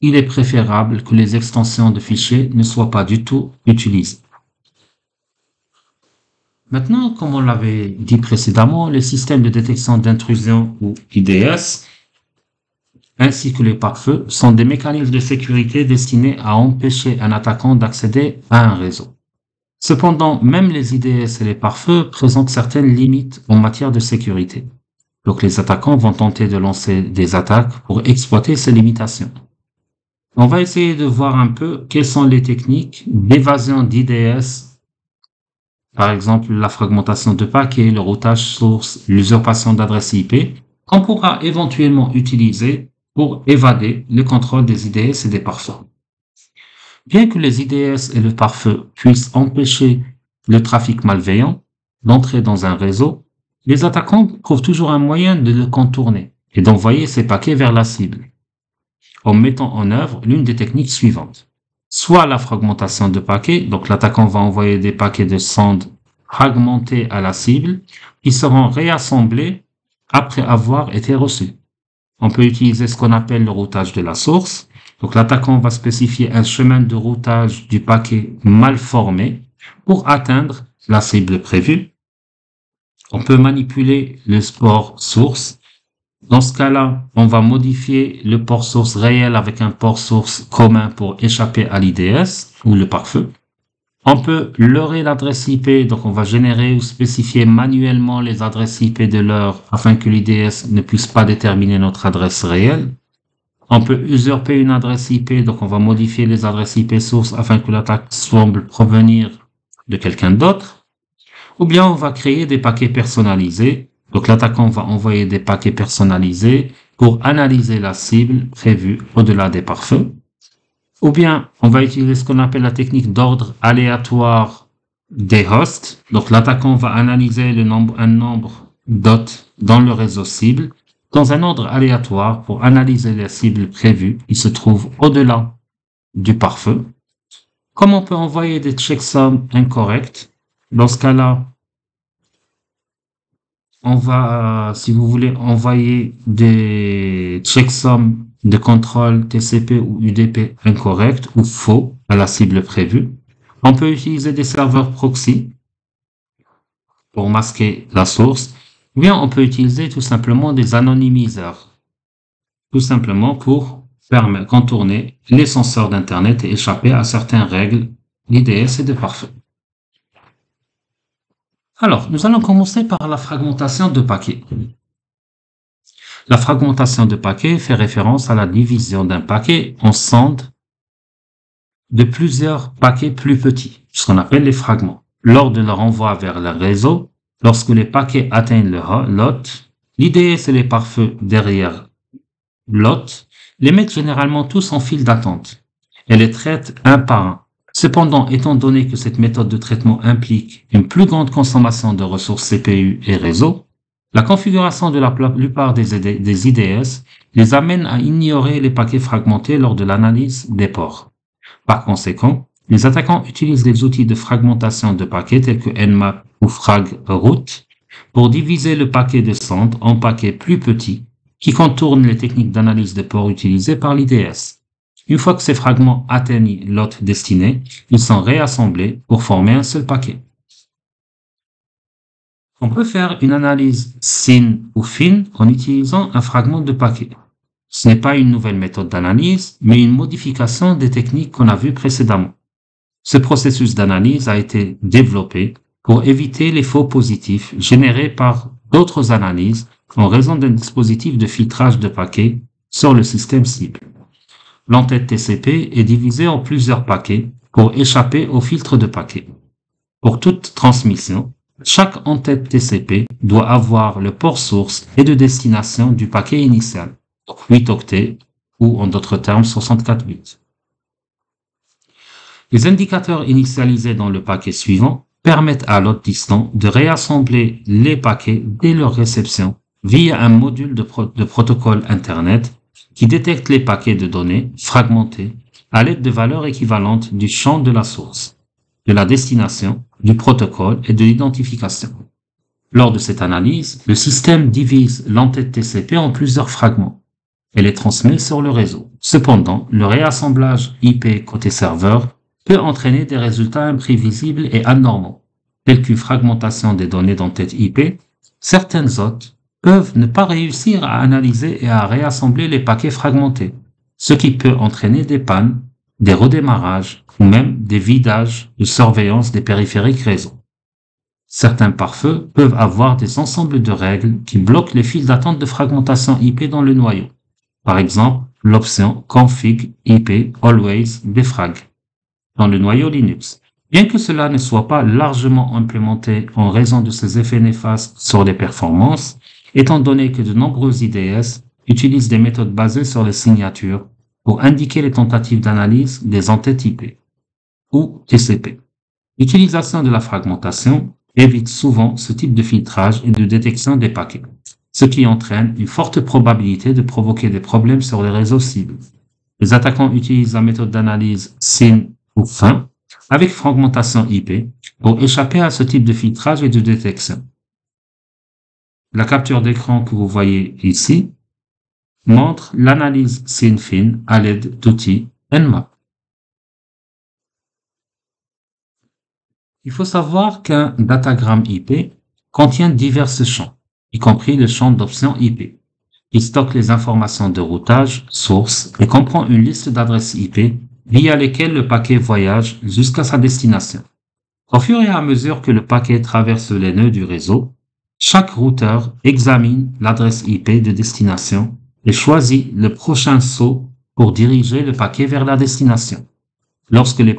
il est préférable que les extensions de fichiers ne soient pas du tout utilisées. Maintenant, comme on l'avait dit précédemment, les systèmes de détection d'intrusion ou IDS, ainsi que les pare-feux, sont des mécanismes de sécurité destinés à empêcher un attaquant d'accéder à un réseau. Cependant, même les IDS et les pare-feux présentent certaines limites en matière de sécurité. Donc, les attaquants vont tenter de lancer des attaques pour exploiter ces limitations. On va essayer de voir un peu quelles sont les techniques d'évasion d'IDS. Par exemple, la fragmentation de paquets, le routage source, l'usurpation d'adresse IP, qu'on pourra éventuellement utiliser pour évader le contrôle des IDS et des pare-feux. Bien que les IDS et le pare-feu puissent empêcher le trafic malveillant d'entrer dans un réseau, les attaquants trouvent toujours un moyen de le contourner et d'envoyer ces paquets vers la cible, en mettant en œuvre l'une des techniques suivantes. Soit la fragmentation de paquets, donc l'attaquant va envoyer des paquets de sondes fragmentés à la cible, qui seront réassemblés après avoir été reçus. On peut utiliser ce qu'on appelle le routage de la source. Donc l'attaquant va spécifier un chemin de routage du paquet mal formé pour atteindre la cible prévue. On peut manipuler le port source. Dans ce cas-là, on va modifier le port source réel avec un port source commun pour échapper à l'IDS ou le pare-feu. On peut leurrer l'adresse IP, donc on va générer ou spécifier manuellement les adresses IP de leurre afin que l'IDS ne puisse pas déterminer notre adresse réelle. On peut usurper une adresse IP, donc on va modifier les adresses IP sources afin que l'attaque semble provenir de quelqu'un d'autre. Ou bien on va créer des paquets personnalisés. Donc l'attaquant va envoyer des paquets personnalisés pour analyser la cible prévue au-delà des pare-feux. Ou bien on va utiliser ce qu'on appelle la technique d'ordre aléatoire des hosts. Donc l'attaquant va analyser un nombre d'hôtes dans le réseau cible dans un ordre aléatoire pour analyser les cibles prévues qui se trouvent au-delà du pare-feu. Comme on peut envoyer des checksums incorrects, dans ce cas-là, on va, si vous voulez, envoyer des checksums de contrôle TCP ou UDP incorrects ou faux à la cible prévue. On peut utiliser des serveurs proxy pour masquer la source. Ou bien on peut utiliser tout simplement des anonymiseurs, tout simplement pour contourner les censeurs d'Internet et échapper à certaines règles d'IDS et de pare-feu. Alors, nous allons commencer par la fragmentation de paquets. La fragmentation de paquets fait référence à la division d'un paquet en sondes de plusieurs paquets plus petits, ce qu'on appelle les fragments. Lors de leur envoi vers le réseau, lorsque les paquets atteignent le l'hôte, l'IDS et les pare-feux derrière l'hôte les mettent généralement tous en file d'attente et les traitent un par un. Cependant, étant donné que cette méthode de traitement implique une plus grande consommation de ressources CPU et réseau, la configuration de la plupart des IDS les amène à ignorer les paquets fragmentés lors de l'analyse des ports. Par conséquent, les attaquants utilisent des outils de fragmentation de paquets tels que Nmap ou FragRoute pour diviser le paquet de centre en paquets plus petits qui contournent les techniques d'analyse de ports utilisées par l'IDS. Une fois que ces fragments atteignent l'hôte destiné, ils sont réassemblés pour former un seul paquet. On peut faire une analyse SYN ou FIN en utilisant un fragment de paquet. Ce n'est pas une nouvelle méthode d'analyse, mais une modification des techniques qu'on a vues précédemment. Ce processus d'analyse a été développé pour éviter les faux positifs générés par d'autres analyses en raison d'un dispositif de filtrage de paquets sur le système cible. L'entête TCP est divisée en plusieurs paquets pour échapper au filtre de paquets. Pour toute transmission, chaque entête TCP doit avoir le port source et de destination du paquet initial, 8 octets ou en d'autres termes 64 bits. Les indicateurs initialisés dans le paquet suivant permettent à l'hôte distant de réassembler les paquets dès leur réception via un module de protocole Internet qui détecte les paquets de données fragmentés à l'aide de valeurs équivalentes du champ de la source, de la destination, du protocole et de l'identification. Lors de cette analyse, le système divise l'entête TCP en plusieurs fragments et les transmet sur le réseau. Cependant, le réassemblage IP côté serveur peut entraîner des résultats imprévisibles et anormaux, tels qu'une fragmentation des données d'entête IP. Certains hôtes peuvent ne pas réussir à analyser et à réassembler les paquets fragmentés, ce qui peut entraîner des pannes, des redémarrages ou même des vidages de surveillance des périphériques réseau. Certains pare-feux peuvent avoir des ensembles de règles qui bloquent les files d'attente de fragmentation IP dans le noyau. Par exemple, l'option config IP always defrag dans le noyau Linux. Bien que cela ne soit pas largement implémenté en raison de ses effets néfastes sur les performances, étant donné que de nombreux IDS utilisent des méthodes basées sur les signatures pour indiquer les tentatives d'analyse des entêtes IP ou TCP. L'utilisation de la fragmentation évite souvent ce type de filtrage et de détection des paquets, ce qui entraîne une forte probabilité de provoquer des problèmes sur les réseaux cibles. Les attaquants utilisent la méthode d'analyse SYN ou FIN avec fragmentation IP pour échapper à ce type de filtrage et de détection. La capture d'écran que vous voyez ici montre l'analyse SYN-FIN à l'aide d'outils Nmap. Il faut savoir qu'un datagramme IP contient divers champs, y compris le champ d'options IP. Il stocke les informations de routage, source et comprend une liste d'adresses IP via lesquelles le paquet voyage jusqu'à sa destination. Au fur et à mesure que le paquet traverse les nœuds du réseau, chaque routeur examine l'adresse IP de destination et choisit le prochain saut pour diriger le paquet vers la destination. Lorsque les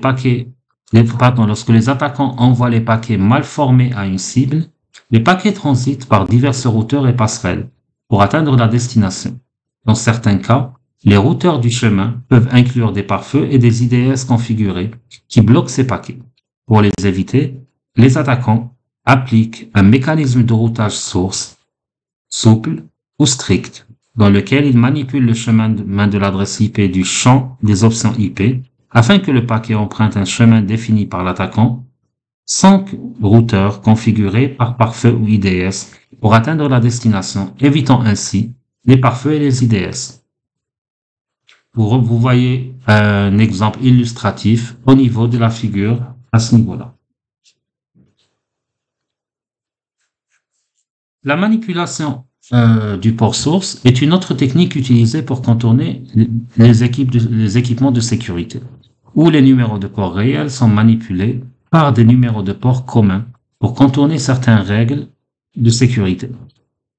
attaquants envoient les paquets mal formés à une cible, les paquets transitent par divers routeurs et passerelles pour atteindre la destination. Dans certains cas, les routeurs du chemin peuvent inclure des pare-feux et des IDS configurés qui bloquent ces paquets. Pour les éviter, les attaquants appliquent un mécanisme de routage source souple ou strict dans lequel ils manipulent le chemin de l'adresse IP du champ des options IP afin que le paquet emprunte un chemin défini par l'attaquant, 5 routeurs configurés par pare-feu ou IDS pour atteindre la destination, évitant ainsi les pare-feux et les IDS. Vous voyez un exemple illustratif au niveau de la figure à ce niveau-là. La manipulation du port source est une autre technique utilisée pour contourner les équipements de sécurité, où les numéros de port réels sont manipulés par des numéros de port communs pour contourner certaines règles de sécurité.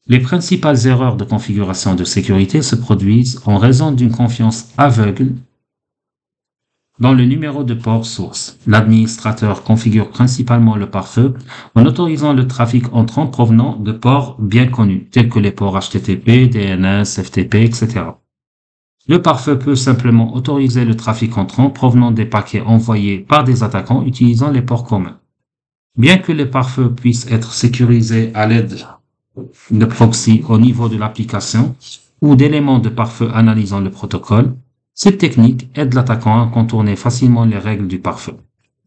Les principales erreurs de configuration de sécurité se produisent en raison d'une confiance aveugle dans le numéro de port source. L'administrateur configure principalement le pare-feu en autorisant le trafic entrant provenant de ports bien connus, tels que les ports HTTP, DNS, FTP, etc. Le pare-feu peut simplement autoriser le trafic entrant provenant des paquets envoyés par des attaquants utilisant les ports communs. Bien que les pare-feux puissent être sécurisés à l'aide de proxy au niveau de l'application ou d'éléments de pare-feu analysant le protocole, cette technique aide l'attaquant à contourner facilement les règles du pare-feu.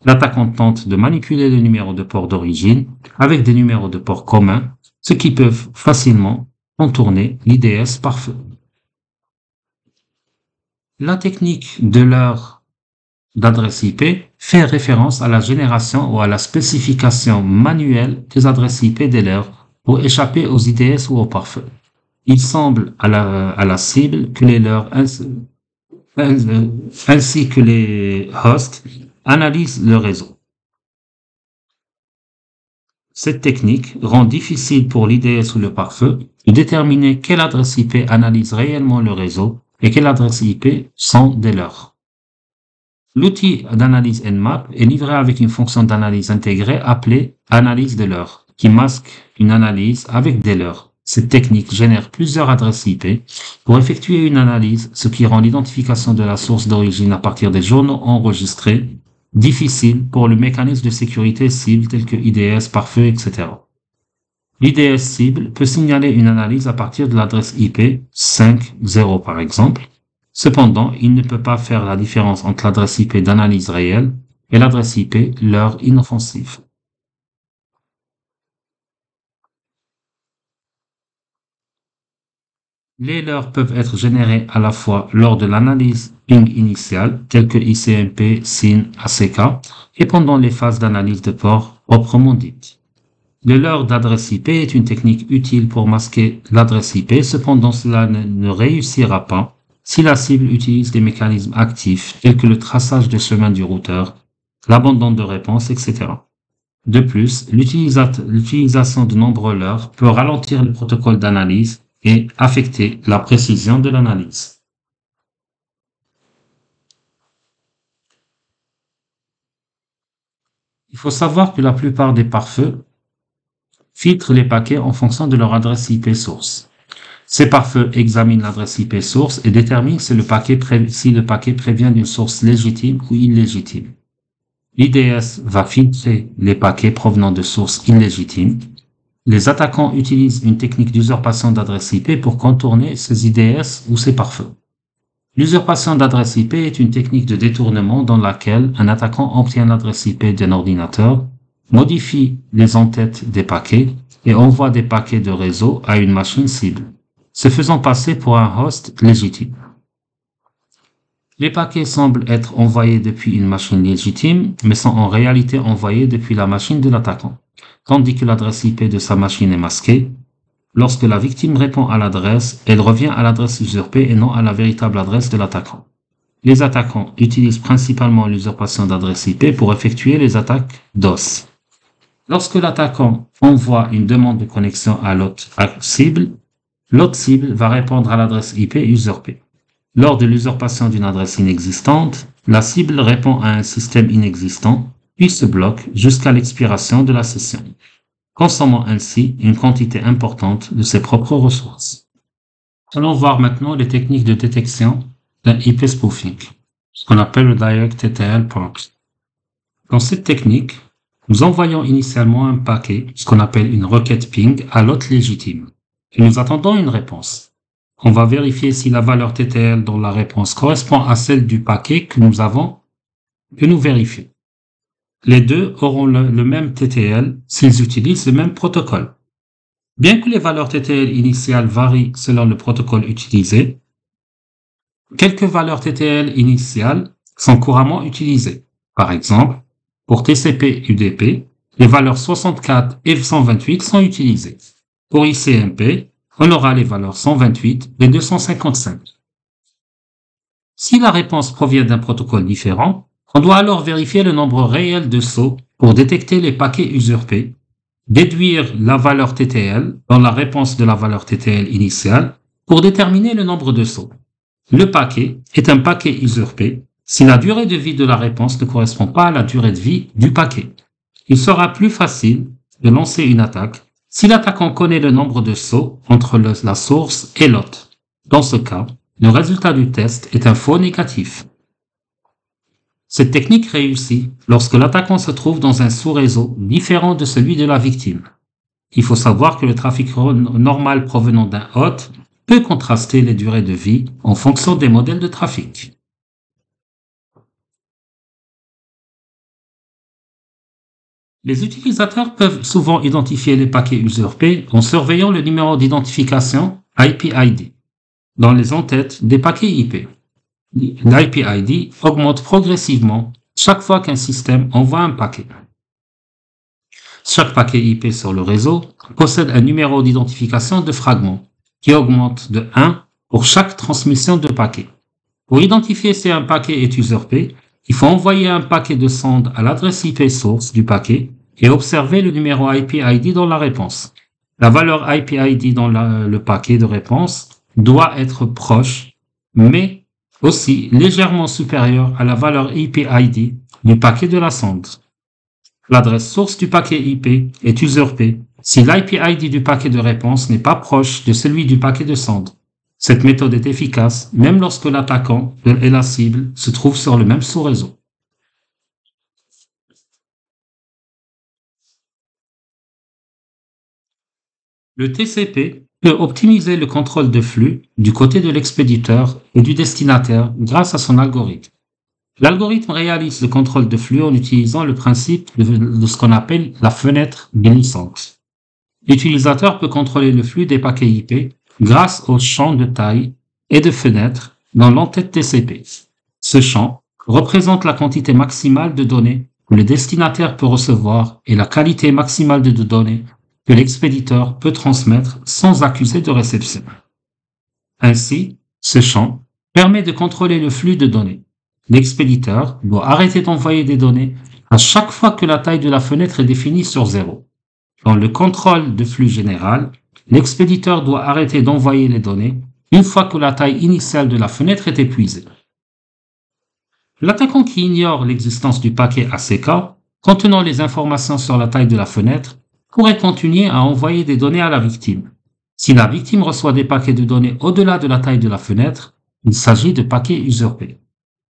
L'attaquant tente de manipuler le numéro de port d'origine avec des numéros de port communs, ce qui peut facilement contourner l'IDS pare-feu. La technique de l'heure d'adresse IP fait référence à la génération ou à la spécification manuelle des adresses IP des leurres pour échapper aux IDS ou aux pare-feu. Il semble à la cible que les leurres ainsi que les hosts analysent le réseau. Cette technique rend difficile pour l'IDS ou le pare-feu de déterminer quelle adresse IP analyse réellement le réseau et quelle adresse IP sont des leurs. L'outil d'analyse Nmap est livré avec une fonction d'analyse intégrée appelée analyse de leurres, qui masque une analyse avec des leurres. Cette technique génère plusieurs adresses IP pour effectuer une analyse, ce qui rend l'identification de la source d'origine à partir des journaux enregistrés difficile pour le mécanisme de sécurité cible tel que IDS, pare-feu, etc. L'IDS cible peut signaler une analyse à partir de l'adresse IP 5.0 par exemple. Cependant, il ne peut pas faire la différence entre l'adresse IP d'analyse réelle et l'adresse IP leurre inoffensive. Les leurres peuvent être générés à la fois lors de l'analyse ping initiale, telle que ICMP, SYN, ACK, et pendant les phases d'analyse de port proprement dites. Le leurre d'adresse IP est une technique utile pour masquer l'adresse IP, cependant cela ne réussira pas si la cible utilise des mécanismes actifs tels que le traçage de chemin du routeur, l'abandon de réponse, etc. De plus, l'utilisation de nombreux leurres peut ralentir le protocole d'analyse et affecter la précision de l'analyse. Il faut savoir que la plupart des pare-feux filtrent les paquets en fonction de leur adresse IP source. Ces pare-feux examinent l'adresse IP source et déterminent si le paquet prévient d'une source légitime ou illégitime. L'IDS va filtrer les paquets provenant de sources illégitimes. Les attaquants utilisent une technique d'usurpation d'adresse IP pour contourner ces IDS ou ces pare-feux. L'usurpation d'adresse IP est une technique de détournement dans laquelle un attaquant obtient l'adresse IP d'un ordinateur, modifie les entêtes des paquets et envoie des paquets de réseau à une machine cible, se faisant passer pour un host légitime. Les paquets semblent être envoyés depuis une machine légitime, mais sont en réalité envoyés depuis la machine de l'attaquant, tandis que l'adresse IP de sa machine est masquée. Lorsque la victime répond à l'adresse, elle revient à l'adresse usurpée et non à la véritable adresse de l'attaquant. Les attaquants utilisent principalement l'usurpation d'adresse IP pour effectuer les attaques DOS. Lorsque l'attaquant envoie une demande de connexion à l'autre cible va répondre à l'adresse IP usurpée. Lors de l'usurpation d'une adresse inexistante, la cible répond à un système inexistant, puis se bloque jusqu'à l'expiration de la session, consommant ainsi une quantité importante de ses propres ressources. Allons voir maintenant les techniques de détection d'un IP spoofing, ce qu'on appelle le Direct TTL Proxy. Dans cette technique, nous envoyons initialement un paquet, ce qu'on appelle une requête ping, à l'hôte légitime, et nous attendons une réponse. On va vérifier si la valeur TTL dans la réponse correspond à celle du paquet que nous vérifions. Les deux auront le même TTL s'ils utilisent le même protocole. Bien que les valeurs TTL initiales varient selon le protocole utilisé, quelques valeurs TTL initiales sont couramment utilisées. Par exemple, pour TCP/UDP, les valeurs 64 et 128 sont utilisées. Pour ICMP, on aura les valeurs 128 et 255. Si la réponse provient d'un protocole différent, on doit alors vérifier le nombre réel de sauts pour détecter les paquets usurpés, déduire la valeur TTL dans la réponse de la valeur TTL initiale pour déterminer le nombre de sauts. Le paquet est un paquet usurpé si la durée de vie de la réponse ne correspond pas à la durée de vie du paquet. Il sera plus facile de lancer une attaque si l'attaquant connaît le nombre de sauts entre la source et l'hôte. Dans ce cas, le résultat du test est un faux négatif. Cette technique réussit lorsque l'attaquant se trouve dans un sous-réseau différent de celui de la victime. Il faut savoir que le trafic normal provenant d'un hôte peut contraster les durées de vie en fonction des modèles de trafic. Les utilisateurs peuvent souvent identifier les paquets usurpés en surveillant le numéro d'identification IP-ID dans les entêtes des paquets IP. L'IP-ID augmente progressivement chaque fois qu'un système envoie un paquet. Chaque paquet IP sur le réseau possède un numéro d'identification de fragment qui augmente de 1 pour chaque transmission de paquet. Pour identifier si un paquet est usurpé, il faut envoyer un paquet de sonde à l'adresse IP source du paquet et observer le numéro IP-ID dans la réponse. La valeur IP-ID dans le paquet de réponse doit être proche, mais aussi légèrement supérieure à la valeur IP-ID du paquet de la sonde. L'adresse source du paquet IP est usurpée si l'IP-ID du paquet de réponse n'est pas proche de celui du paquet de sonde. Cette méthode est efficace même lorsque l'attaquant et la cible se trouvent sur le même sous-réseau. Le TCP peut optimiser le contrôle de flux du côté de l'expéditeur et du destinataire grâce à son algorithme. L'algorithme réalise le contrôle de flux en utilisant le principe de ce qu'on appelle la fenêtre glissante. L'utilisateur peut contrôler le flux des paquets IP grâce au champ de taille et de fenêtre dans l'entête TCP. Ce champ représente la quantité maximale de données que le destinataire peut recevoir et la qualité maximale de données que l'expéditeur peut transmettre sans accuser de réception. Ainsi, ce champ permet de contrôler le flux de données. L'expéditeur doit arrêter d'envoyer des données à chaque fois que la taille de la fenêtre est définie sur 0. Dans le contrôle de flux général, l'expéditeur doit arrêter d'envoyer les données une fois que la taille initiale de la fenêtre est épuisée. L'attaquant qui ignore l'existence du paquet ACK contenant les informations sur la taille de la fenêtre pourrait continuer à envoyer des données à la victime. Si la victime reçoit des paquets de données au-delà de la taille de la fenêtre, il s'agit de paquets usurpés.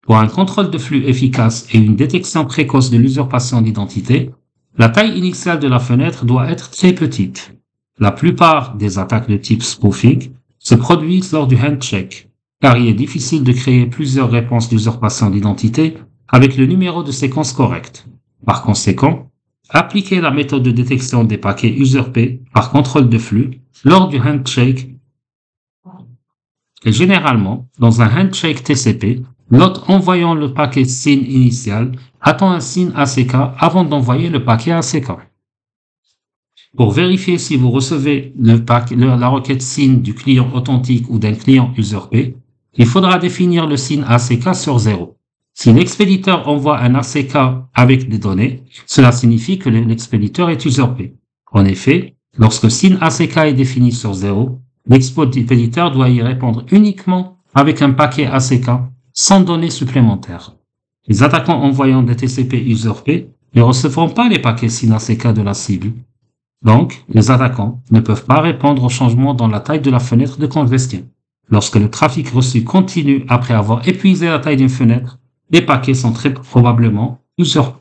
Pour un contrôle de flux efficace et une détection précoce de l'usurpation d'identité, la taille initiale de la fenêtre doit être très petite. La plupart des attaques de type spoofing se produisent lors du handshake, car il est difficile de créer plusieurs réponses d'usurpation d'identité avec le numéro de séquence correct. Par conséquent, appliquer la méthode de détection des paquets usurpés par contrôle de flux lors du handshake et généralement, dans un handshake TCP, l'hôte envoyant le paquet SYN initial attend un SYN ACK avant d'envoyer le paquet ACK. Pour vérifier si vous recevez la requête SYN du client authentique ou d'un client usurpé, il faudra définir le SYN ACK sur 0. Si l'expéditeur envoie un ACK avec des données, cela signifie que l'expéditeur est usurpé. En effet, lorsque SYN ACK est défini sur 0, l'expéditeur doit y répondre uniquement avec un paquet ACK sans données supplémentaires. Les attaquants envoyant des TCP usurpés ne recevront pas les paquets SYN ACK de la cible. Donc, les attaquants ne peuvent pas répondre au changement dans la taille de la fenêtre de congestion. Lorsque le trafic reçu continue après avoir épuisé la taille d'une fenêtre, les paquets sont très probablement usurpés.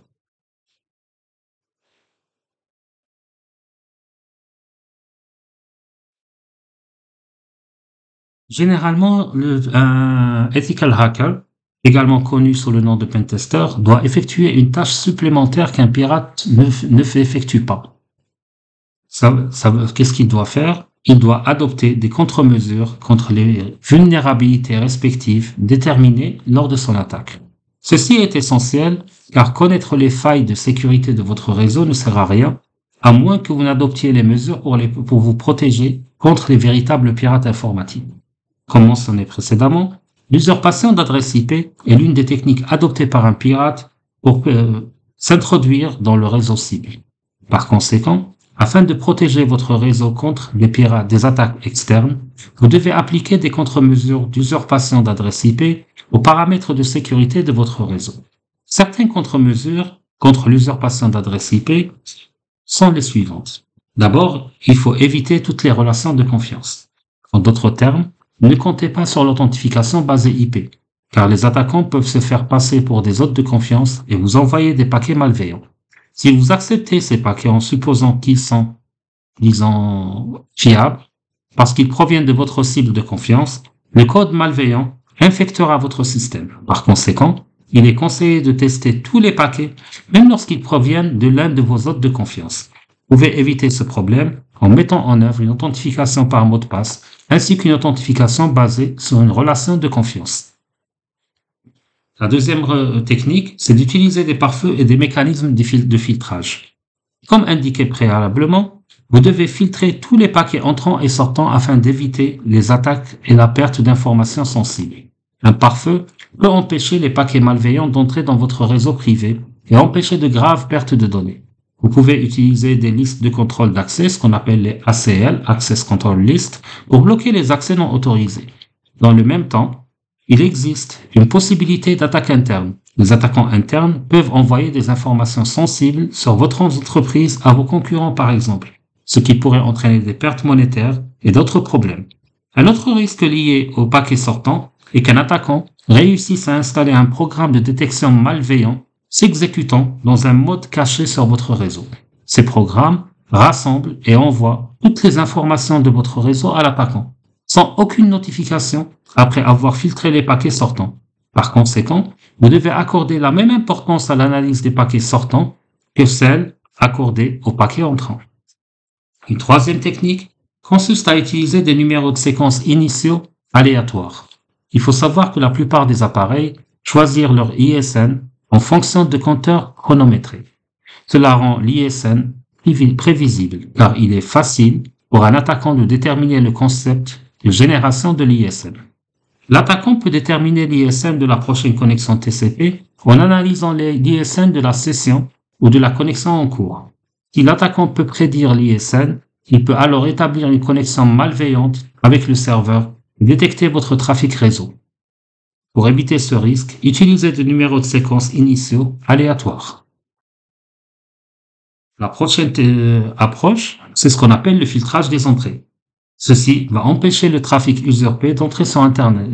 Généralement, un ethical hacker, également connu sous le nom de pentester, doit effectuer une tâche supplémentaire qu'un pirate ne effectue pas. Qu'est-ce qu'il doit faire? Il doit adopter des contre-mesures contre les vulnérabilités respectives déterminées lors de son attaque. Ceci est essentiel car connaître les failles de sécurité de votre réseau ne sert à rien, à moins que vous n'adoptiez les mesures pour vous protéger contre les véritables pirates informatiques. Comme mentionné précédemment, l'usurpation d'adresse IP est l'une des techniques adoptées par un pirate pour s'introduire dans le réseau cible. Par conséquent, afin de protéger votre réseau contre les pirates des attaques externes, vous devez appliquer des contre-mesures d'usurpation d'adresse IP aux paramètres de sécurité de votre réseau. Certaines contre-mesures contre l'usurpation d'adresse IP sont les suivantes. D'abord, il faut éviter toutes les relations de confiance. En d'autres termes, ne comptez pas sur l'authentification basée IP, car les attaquants peuvent se faire passer pour des hôtes de confiance et vous envoyer des paquets malveillants. Si vous acceptez ces paquets en supposant qu'ils sont, disons, fiables, parce qu'ils proviennent de votre cible de confiance, le code malveillant infectera votre système. Par conséquent, il est conseillé de tester tous les paquets, même lorsqu'ils proviennent de l'un de vos hôtes de confiance. Vous pouvez éviter ce problème en mettant en œuvre une authentification par mot de passe, ainsi qu'une authentification basée sur une relation de confiance. La deuxième technique, c'est d'utiliser des pare-feux et des mécanismes de filtrage. Comme indiqué préalablement, vous devez filtrer tous les paquets entrants et sortants afin d'éviter les attaques et la perte d'informations sensibles. Un pare-feu peut empêcher les paquets malveillants d'entrer dans votre réseau privé et empêcher de graves pertes de données. Vous pouvez utiliser des listes de contrôle d'accès, ce qu'on appelle les ACL, Access Control List, pour bloquer les accès non autorisés. Dans le même temps, il existe une possibilité d'attaque interne. Les attaquants internes peuvent envoyer des informations sensibles sur votre entreprise à vos concurrents par exemple, ce qui pourrait entraîner des pertes monétaires et d'autres problèmes. Un autre risque lié aux paquets sortants est qu'un attaquant réussisse à installer un programme de détection malveillant s'exécutant dans un mode caché sur votre réseau. Ces programmes rassemblent et envoient toutes les informations de votre réseau à l'attaquant, sans aucune notification après avoir filtré les paquets sortants. Par conséquent, vous devez accorder la même importance à l'analyse des paquets sortants que celle accordée aux paquets entrants. Une troisième technique consiste à utiliser des numéros de séquence initiaux aléatoires. Il faut savoir que la plupart des appareils choisissent leur ISN en fonction de compteurs chronométrés. Cela rend l'ISN prévisible car il est facile pour un attaquant de déterminer le concept de génération de l'ISN. L'attaquant peut déterminer l'ISN de la prochaine connexion TCP en analysant l'ISN de la session ou de la connexion en cours. Si l'attaquant peut prédire l'ISN, il peut alors établir une connexion malveillante avec le serveur et détecter votre trafic réseau. Pour éviter ce risque, utilisez des numéros de séquence initiaux aléatoires. La prochaine approche, c'est ce qu'on appelle le filtrage des entrées. Ceci va empêcher le trafic usurpé d'entrer sur Internet.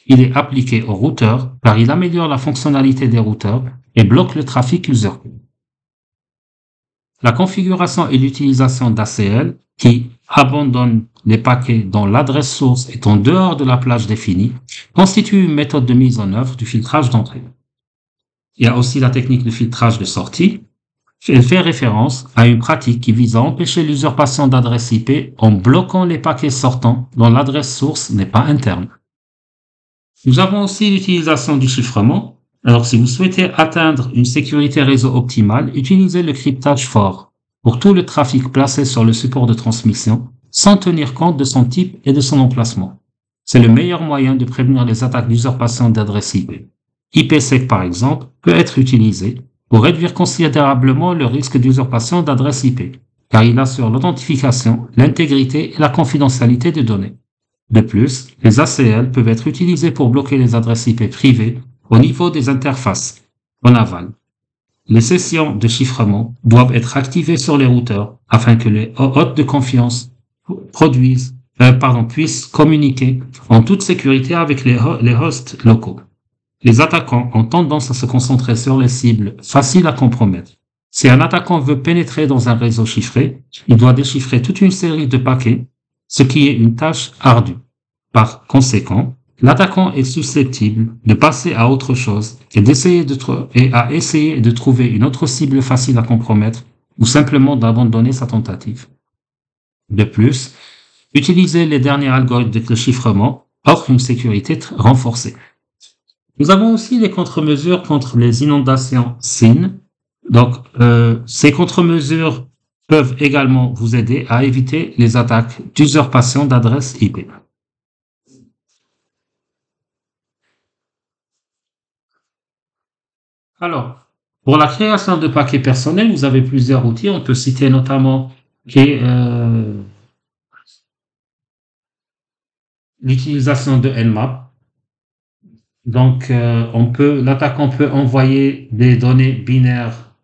Il est appliqué aux routeurs car il améliore la fonctionnalité des routeurs et bloque le trafic usurpé. La configuration et l'utilisation d'ACL qui abandonne les paquets dont l'adresse source est en dehors de la plage définie constitue une méthode de mise en œuvre du filtrage d'entrée. Il y a aussi la technique de filtrage de sortie. Elle fait référence à une pratique qui vise à empêcher l'usurpation d'adresse IP en bloquant les paquets sortants dont l'adresse source n'est pas interne. Nous avons aussi l'utilisation du chiffrement. Alors, si vous souhaitez atteindre une sécurité réseau optimale, utilisez le cryptage fort pour tout le trafic placé sur le support de transmission, sans tenir compte de son type et de son emplacement. C'est le meilleur moyen de prévenir les attaques d'usurpation d'adresse IP. IPsec, par exemple, peut être utilisé pour réduire considérablement le risque d'usurpation d'adresse IP, car il assure l'authentification, l'intégrité et la confidentialité des données. De plus, les ACL peuvent être utilisés pour bloquer les adresses IP privées au niveau des interfaces, en aval. Les sessions de chiffrement doivent être activées sur les routeurs afin que les hôtes de confiance puissent communiquer en toute sécurité avec les hosts locaux. Les attaquants ont tendance à se concentrer sur les cibles faciles à compromettre. Si un attaquant veut pénétrer dans un réseau chiffré, il doit déchiffrer toute une série de paquets, ce qui est une tâche ardue. Par conséquent, l'attaquant est susceptible de passer à autre chose et essayer de trouver une autre cible facile à compromettre ou simplement d'abandonner sa tentative. De plus, utiliser les derniers algorithmes de chiffrement offre une sécurité renforcée. Nous avons aussi les contre-mesures contre les inondations SYN. Donc, ces contre-mesures peuvent également vous aider à éviter les attaques d'usurpation d'adresse IP. Alors, pour la création de paquets personnels, vous avez plusieurs outils. On peut citer notamment l'utilisation de Nmap. Donc, l'attaquant peut envoyer des données binaires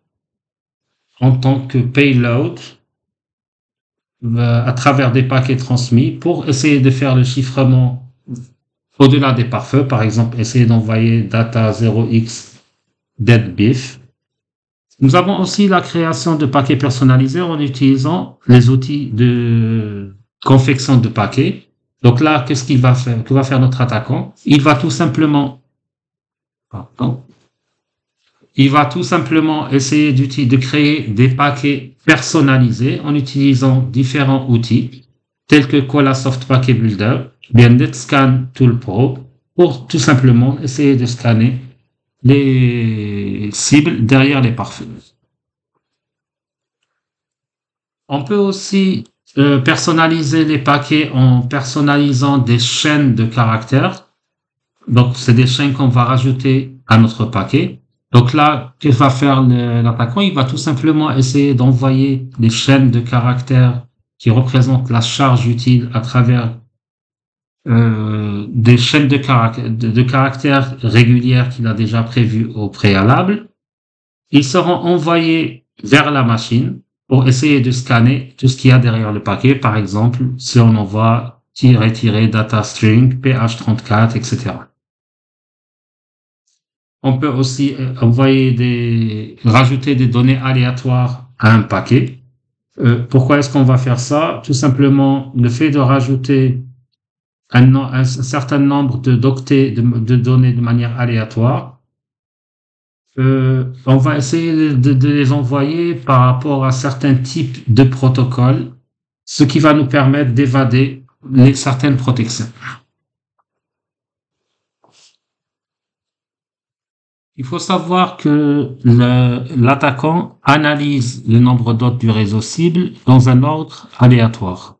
en tant que payload à travers des paquets transmis pour essayer de faire le chiffrement au-delà des pare-feux. Par exemple, essayer d'envoyer data 0x deadbeef. Nous avons aussi la création de paquets personnalisés en utilisant les outils de confection de paquets. Donc là, qu'est-ce qu'il va faire? Que va faire notre attaquant? Il va tout simplement essayer de créer des paquets personnalisés en utilisant différents outils tels que Colasoft Packet Builder, bien NetScan Tool Pro, pour tout simplement essayer de scanner les cibles derrière les pare-feux. On peut aussi personnaliser les paquets en personnalisant des chaînes de caractères. Donc, c'est des chaînes qu'on va rajouter à notre paquet. Donc là, qu'est-ce que va faire l'attaquant? Il va tout simplement essayer d'envoyer des chaînes de caractères qui représentent la charge utile à travers des chaînes de caractères régulières qu'il a déjà prévues au préalable. Ils seront envoyés vers la machine pour essayer de scanner tout ce qu'il y a derrière le paquet. Par exemple, si on envoie data string, ph34, etc. On peut aussi rajouter des données aléatoires à un paquet. Pourquoi est-ce qu'on va faire ça? Tout simplement, le fait de rajouter un certain nombre d'octets de données de manière aléatoire, on va essayer de les envoyer par rapport à certains types de protocoles, ce qui va nous permettre d'évader certaines protections. Il faut savoir que l'attaquant analyse le nombre d'hôtes du réseau cible dans un ordre aléatoire.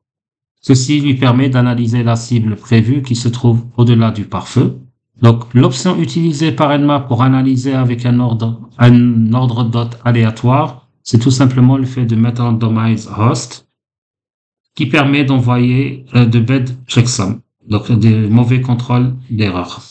Ceci lui permet d'analyser la cible prévue qui se trouve au-delà du pare-feu. Donc, l'option utilisée par Nmap pour analyser avec un ordre d'hôtes aléatoire, c'est tout simplement le fait de mettre randomize host, qui permet d'envoyer de bed checksum, donc des mauvais contrôles d'erreurs.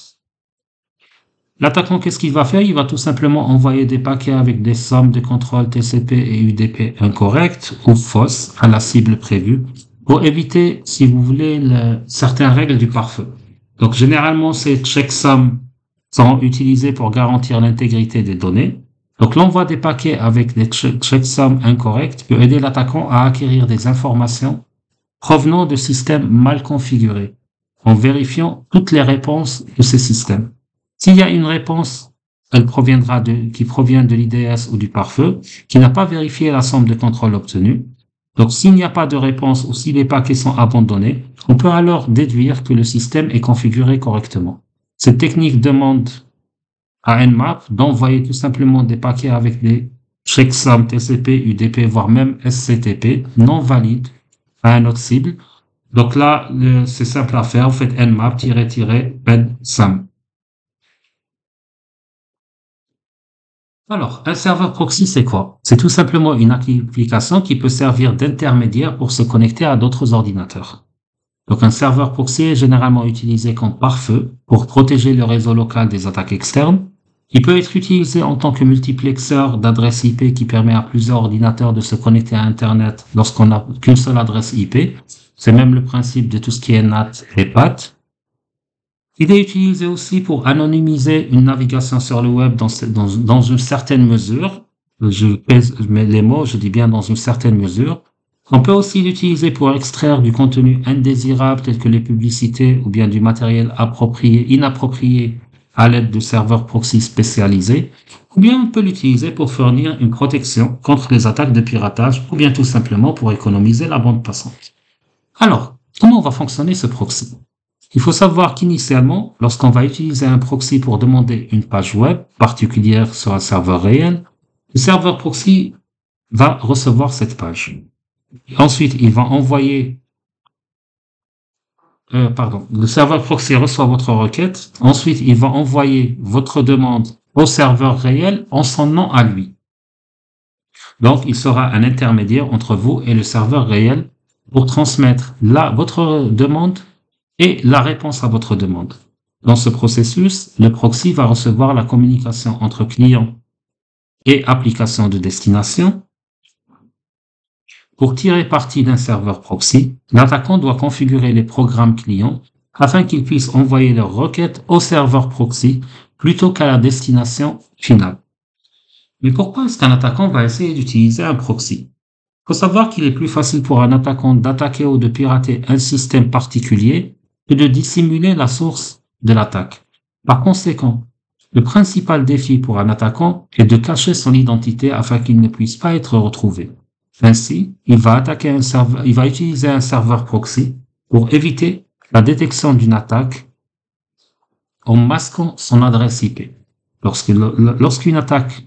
L'attaquant, qu'est-ce qu'il va faire? Il va tout simplement envoyer des paquets avec des sommes de contrôle TCP et UDP incorrectes ou fausses à la cible prévue pour éviter, si vous voulez, certaines règles du pare-feu. Donc, généralement, ces checksums seront utilisés pour garantir l'intégrité des données. Donc, l'envoi des paquets avec des checksums incorrects peut aider l'attaquant à acquérir des informations provenant de systèmes mal configurés en vérifiant toutes les réponses de ces systèmes. S'il y a une réponse, qui provient de l'IDS ou du pare-feu, qui n'a pas vérifié la somme de contrôle obtenue. Donc, s'il n'y a pas de réponse ou si les paquets sont abandonnés, on peut alors déduire que le système est configuré correctement. Cette technique demande à Nmap d'envoyer tout simplement des paquets avec des checksums TCP, UDP, voire même SCTP non valides à un autre cible. Donc là, c'est simple à faire. Vous faites nmap-bed-sum. Alors, un serveur proxy, c'est quoi? C'est tout simplement une application qui peut servir d'intermédiaire pour se connecter à d'autres ordinateurs. Donc, un serveur proxy est généralement utilisé comme pare-feu pour protéger le réseau local des attaques externes. Il peut être utilisé en tant que multiplexeur d'adresses IP qui permet à plusieurs ordinateurs de se connecter à Internet lorsqu'on n'a qu'une seule adresse IP. C'est même le principe de tout ce qui est NAT et PAT. Il est utilisé aussi pour anonymiser une navigation sur le web dans une certaine mesure. Je pèse les mots, je dis bien dans une certaine mesure. On peut aussi l'utiliser pour extraire du contenu indésirable tel que les publicités ou bien du matériel inapproprié à l'aide de serveurs proxy spécialisés. Ou bien on peut l'utiliser pour fournir une protection contre les attaques de piratage ou bien tout simplement pour économiser la bande passante. Alors, comment va fonctionner ce proxy? Il faut savoir qu'initialement, lorsqu'on va utiliser un proxy pour demander une page web particulière sur un serveur réel, le serveur proxy va recevoir cette page. Ensuite, il va envoyer... le serveur proxy reçoit votre requête. Ensuite, il va envoyer votre demande au serveur réel en son nom à lui. Donc, il sera un intermédiaire entre vous et le serveur réel pour transmettre votre demande et la réponse à votre demande. Dans ce processus, le proxy va recevoir la communication entre client et application de destination. Pour tirer parti d'un serveur proxy, l'attaquant doit configurer les programmes clients afin qu'ils puissent envoyer leurs requêtes au serveur proxy plutôt qu'à la destination finale. Mais pourquoi est-ce qu'un attaquant va essayer d'utiliser un proxy? Il faut savoir qu'il est plus facile pour un attaquant d'attaquer ou de pirater un système particulier que de dissimuler la source de l'attaque. Par conséquent, le principal défi pour un attaquant est de cacher son identité afin qu'il ne puisse pas être retrouvé. Ainsi, il va utiliser un serveur proxy pour éviter la détection d'une attaque en masquant son adresse IP. Lorsqu'une attaque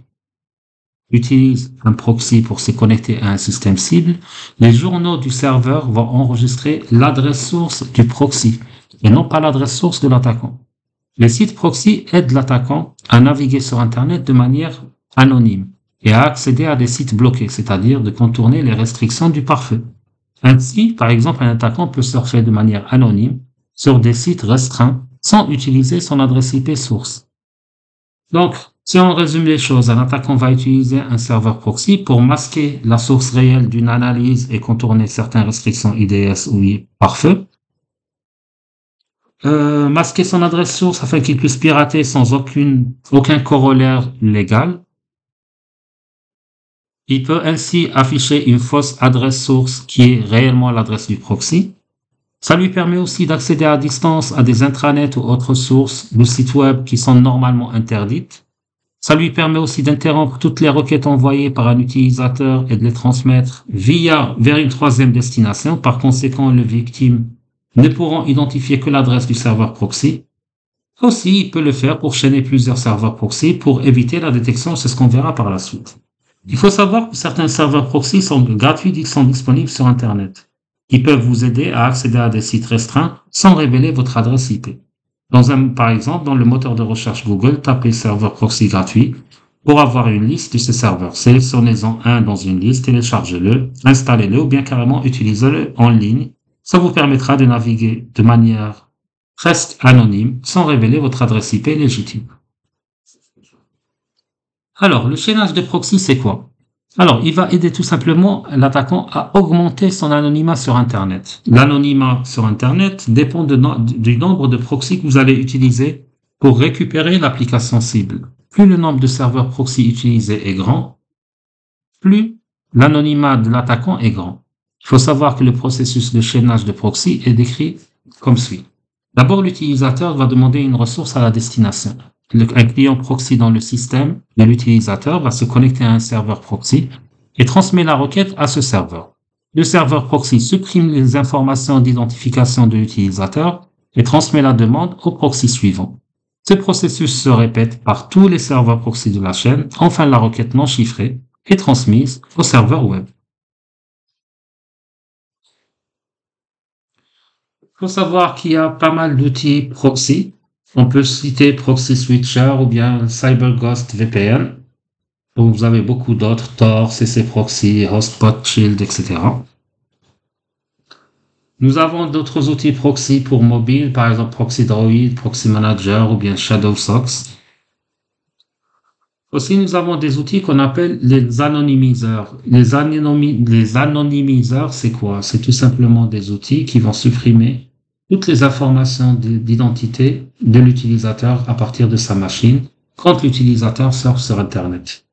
utilise un proxy pour se connecter à un système cible, les journaux du serveur vont enregistrer l'adresse source du proxy et non pas l'adresse source de l'attaquant. Les sites proxy aident l'attaquant à naviguer sur Internet de manière anonyme et à accéder à des sites bloqués, c'est-à-dire de contourner les restrictions du pare-feu. Ainsi, par exemple, un attaquant peut surfer de manière anonyme sur des sites restreints sans utiliser son adresse IP source. Donc, si on résume les choses, un attaquant va utiliser un serveur proxy pour masquer la source réelle d'une analyse et contourner certaines restrictions IDS ou pare-feu. Masquer son adresse source afin qu'il puisse pirater sans aucun corollaire légal. Il peut ainsi afficher une fausse adresse source qui est réellement l'adresse du proxy. Ça lui permet aussi d'accéder à distance à des intranets ou autres sources de sites web qui sont normalement interdites. Ça lui permet aussi d'interrompre toutes les requêtes envoyées par un utilisateur et de les transmettre vers une troisième destination. Par conséquent, les victimes ne pourront identifier que l'adresse du serveur proxy. Aussi, il peut le faire pour chaîner plusieurs serveurs proxy pour éviter la détection, c'est ce qu'on verra par la suite. Il faut savoir que certains serveurs proxy sont gratuits, ils sont disponibles sur Internet. Ils peuvent vous aider à accéder à des sites restreints sans révéler votre adresse IP. Par exemple, dans le moteur de recherche Google, tapez serveur proxy gratuit pour avoir une liste de ces serveurs. Sélectionnez-en un dans une liste, téléchargez-le, installez-le ou bien carrément utilisez-le en ligne. Ça vous permettra de naviguer de manière presque anonyme sans révéler votre adresse IP légitime. Alors, le chaînage de proxy, c'est quoi? Alors, il va aider tout simplement l'attaquant à augmenter son anonymat sur Internet. L'anonymat sur Internet dépend du nombre de proxys que vous allez utiliser pour récupérer l'application cible. Plus le nombre de serveurs proxy utilisés est grand, plus l'anonymat de l'attaquant est grand. Il faut savoir que le processus de chaînage de proxy est décrit comme suit. D'abord, l'utilisateur va demander une ressource à la destination. Un client proxy dans le système de l'utilisateur va se connecter à un serveur proxy et transmet la requête à ce serveur. Le serveur proxy supprime les informations d'identification de l'utilisateur et transmet la demande au proxy suivant. Ce processus se répète par tous les serveurs proxy de la chaîne. Enfin, la requête non chiffrée est transmise au serveur web. Il faut savoir qu'il y a pas mal d'outils proxy. On peut citer Proxy Switcher ou bien CyberGhost VPN. Donc, vous avez beaucoup d'autres, Tor, CC Proxy, Hotspot, Shield, etc. Nous avons d'autres outils proxy pour mobile, par exemple Proxy Droid, Proxy Manager ou bien ShadowSox. Aussi, nous avons des outils qu'on appelle les anonymiseurs. Les anonymiseurs, c'est quoi? C'est tout simplement des outils qui vont supprimer toutes les informations d'identité de l'utilisateur à partir de sa machine quand l'utilisateur surfe sur Internet.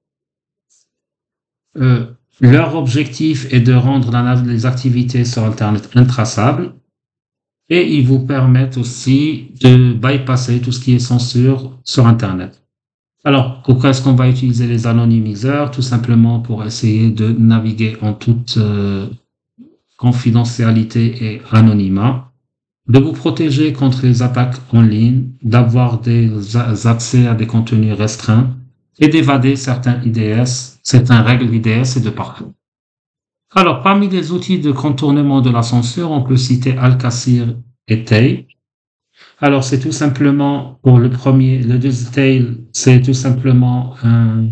Leur objectif est de rendre les activités sur Internet intraçables et ils vous permettent aussi de bypasser tout ce qui est censure sur Internet. Alors, pourquoi est-ce qu'on va utiliser les anonymiseurs? Tout simplement pour essayer de naviguer en toute confidentialité et anonymat, de vous protéger contre les attaques en ligne, d'avoir des accès à des contenus restreints et d'évader certaines règles IDS et de partout. Alors, parmi les outils de contournement de la censure, on peut citer Alcacir et Tail. Alors, c'est tout simplement, pour le premier, le Tail, c'est tout simplement un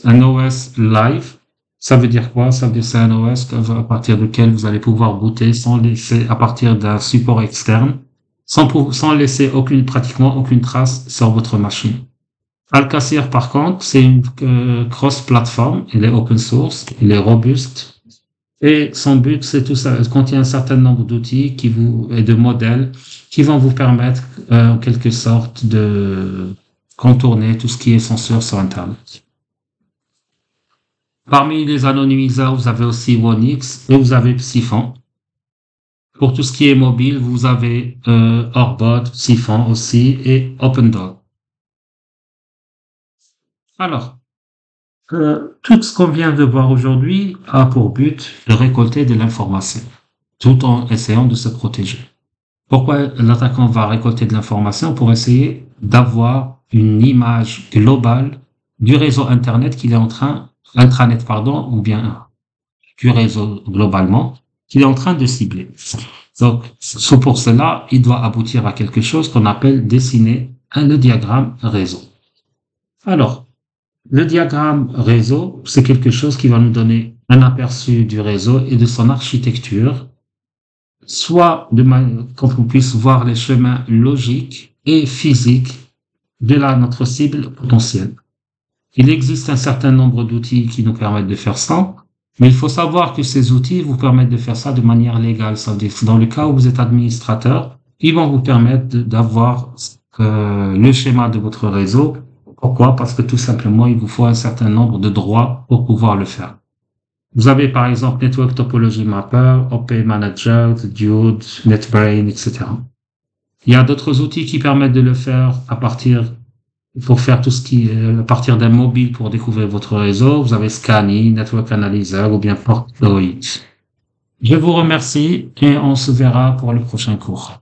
OS live Ça veut dire quoi? Ça veut dire c'est un OS à partir duquel vous allez pouvoir booter sans laisser, à partir d'un support externe, sans laisser pratiquement aucune trace sur votre machine. Alcacer, par contre, c'est une cross-platform. Il est open source, il est robuste. Et son but, c'est tout ça. Il contient un certain nombre d'outils et de modèles qui vont vous permettre, en quelque sorte, de contourner tout ce qui est censure sur Internet. Parmi les anonymiseurs, vous avez aussi Wonix et vous avez Psiphon. Pour tout ce qui est mobile, vous avez Orbot, Psiphon aussi et OpenDog. Alors, tout ce qu'on vient de voir aujourd'hui a pour but de récolter de l'information, tout en essayant de se protéger. Pourquoi l'attaquant va récolter de l'information? Pour essayer d'avoir une image globale du réseau Internet intranet, ou bien du réseau globalement, qu'il est en train de cibler. Donc, pour cela, il doit aboutir à quelque chose qu'on appelle dessiner le diagramme réseau. Alors, le diagramme réseau, c'est quelque chose qui va nous donner un aperçu du réseau et de son architecture, soit qu'on puisse voir les chemins logiques et physiques de notre cible potentielle. Il existe un certain nombre d'outils qui nous permettent de faire ça, mais il faut savoir que ces outils vous permettent de faire ça de manière légale. Ça veut dire que dans le cas où vous êtes administrateur, ils vont vous permettre d'avoir le schéma de votre réseau. Pourquoi? Parce que tout simplement, il vous faut un certain nombre de droits pour pouvoir le faire. Vous avez par exemple Network Topology Mapper, OP Manager, Dude, NetBrain, etc. Il y a d'autres outils qui permettent de le faire pour faire tout ce qui est à partir d'un mobile pour découvrir votre réseau. Vous avez Scanny, Network Analyzer ou bien Portnoid. Je vous remercie et on se verra pour le prochain cours.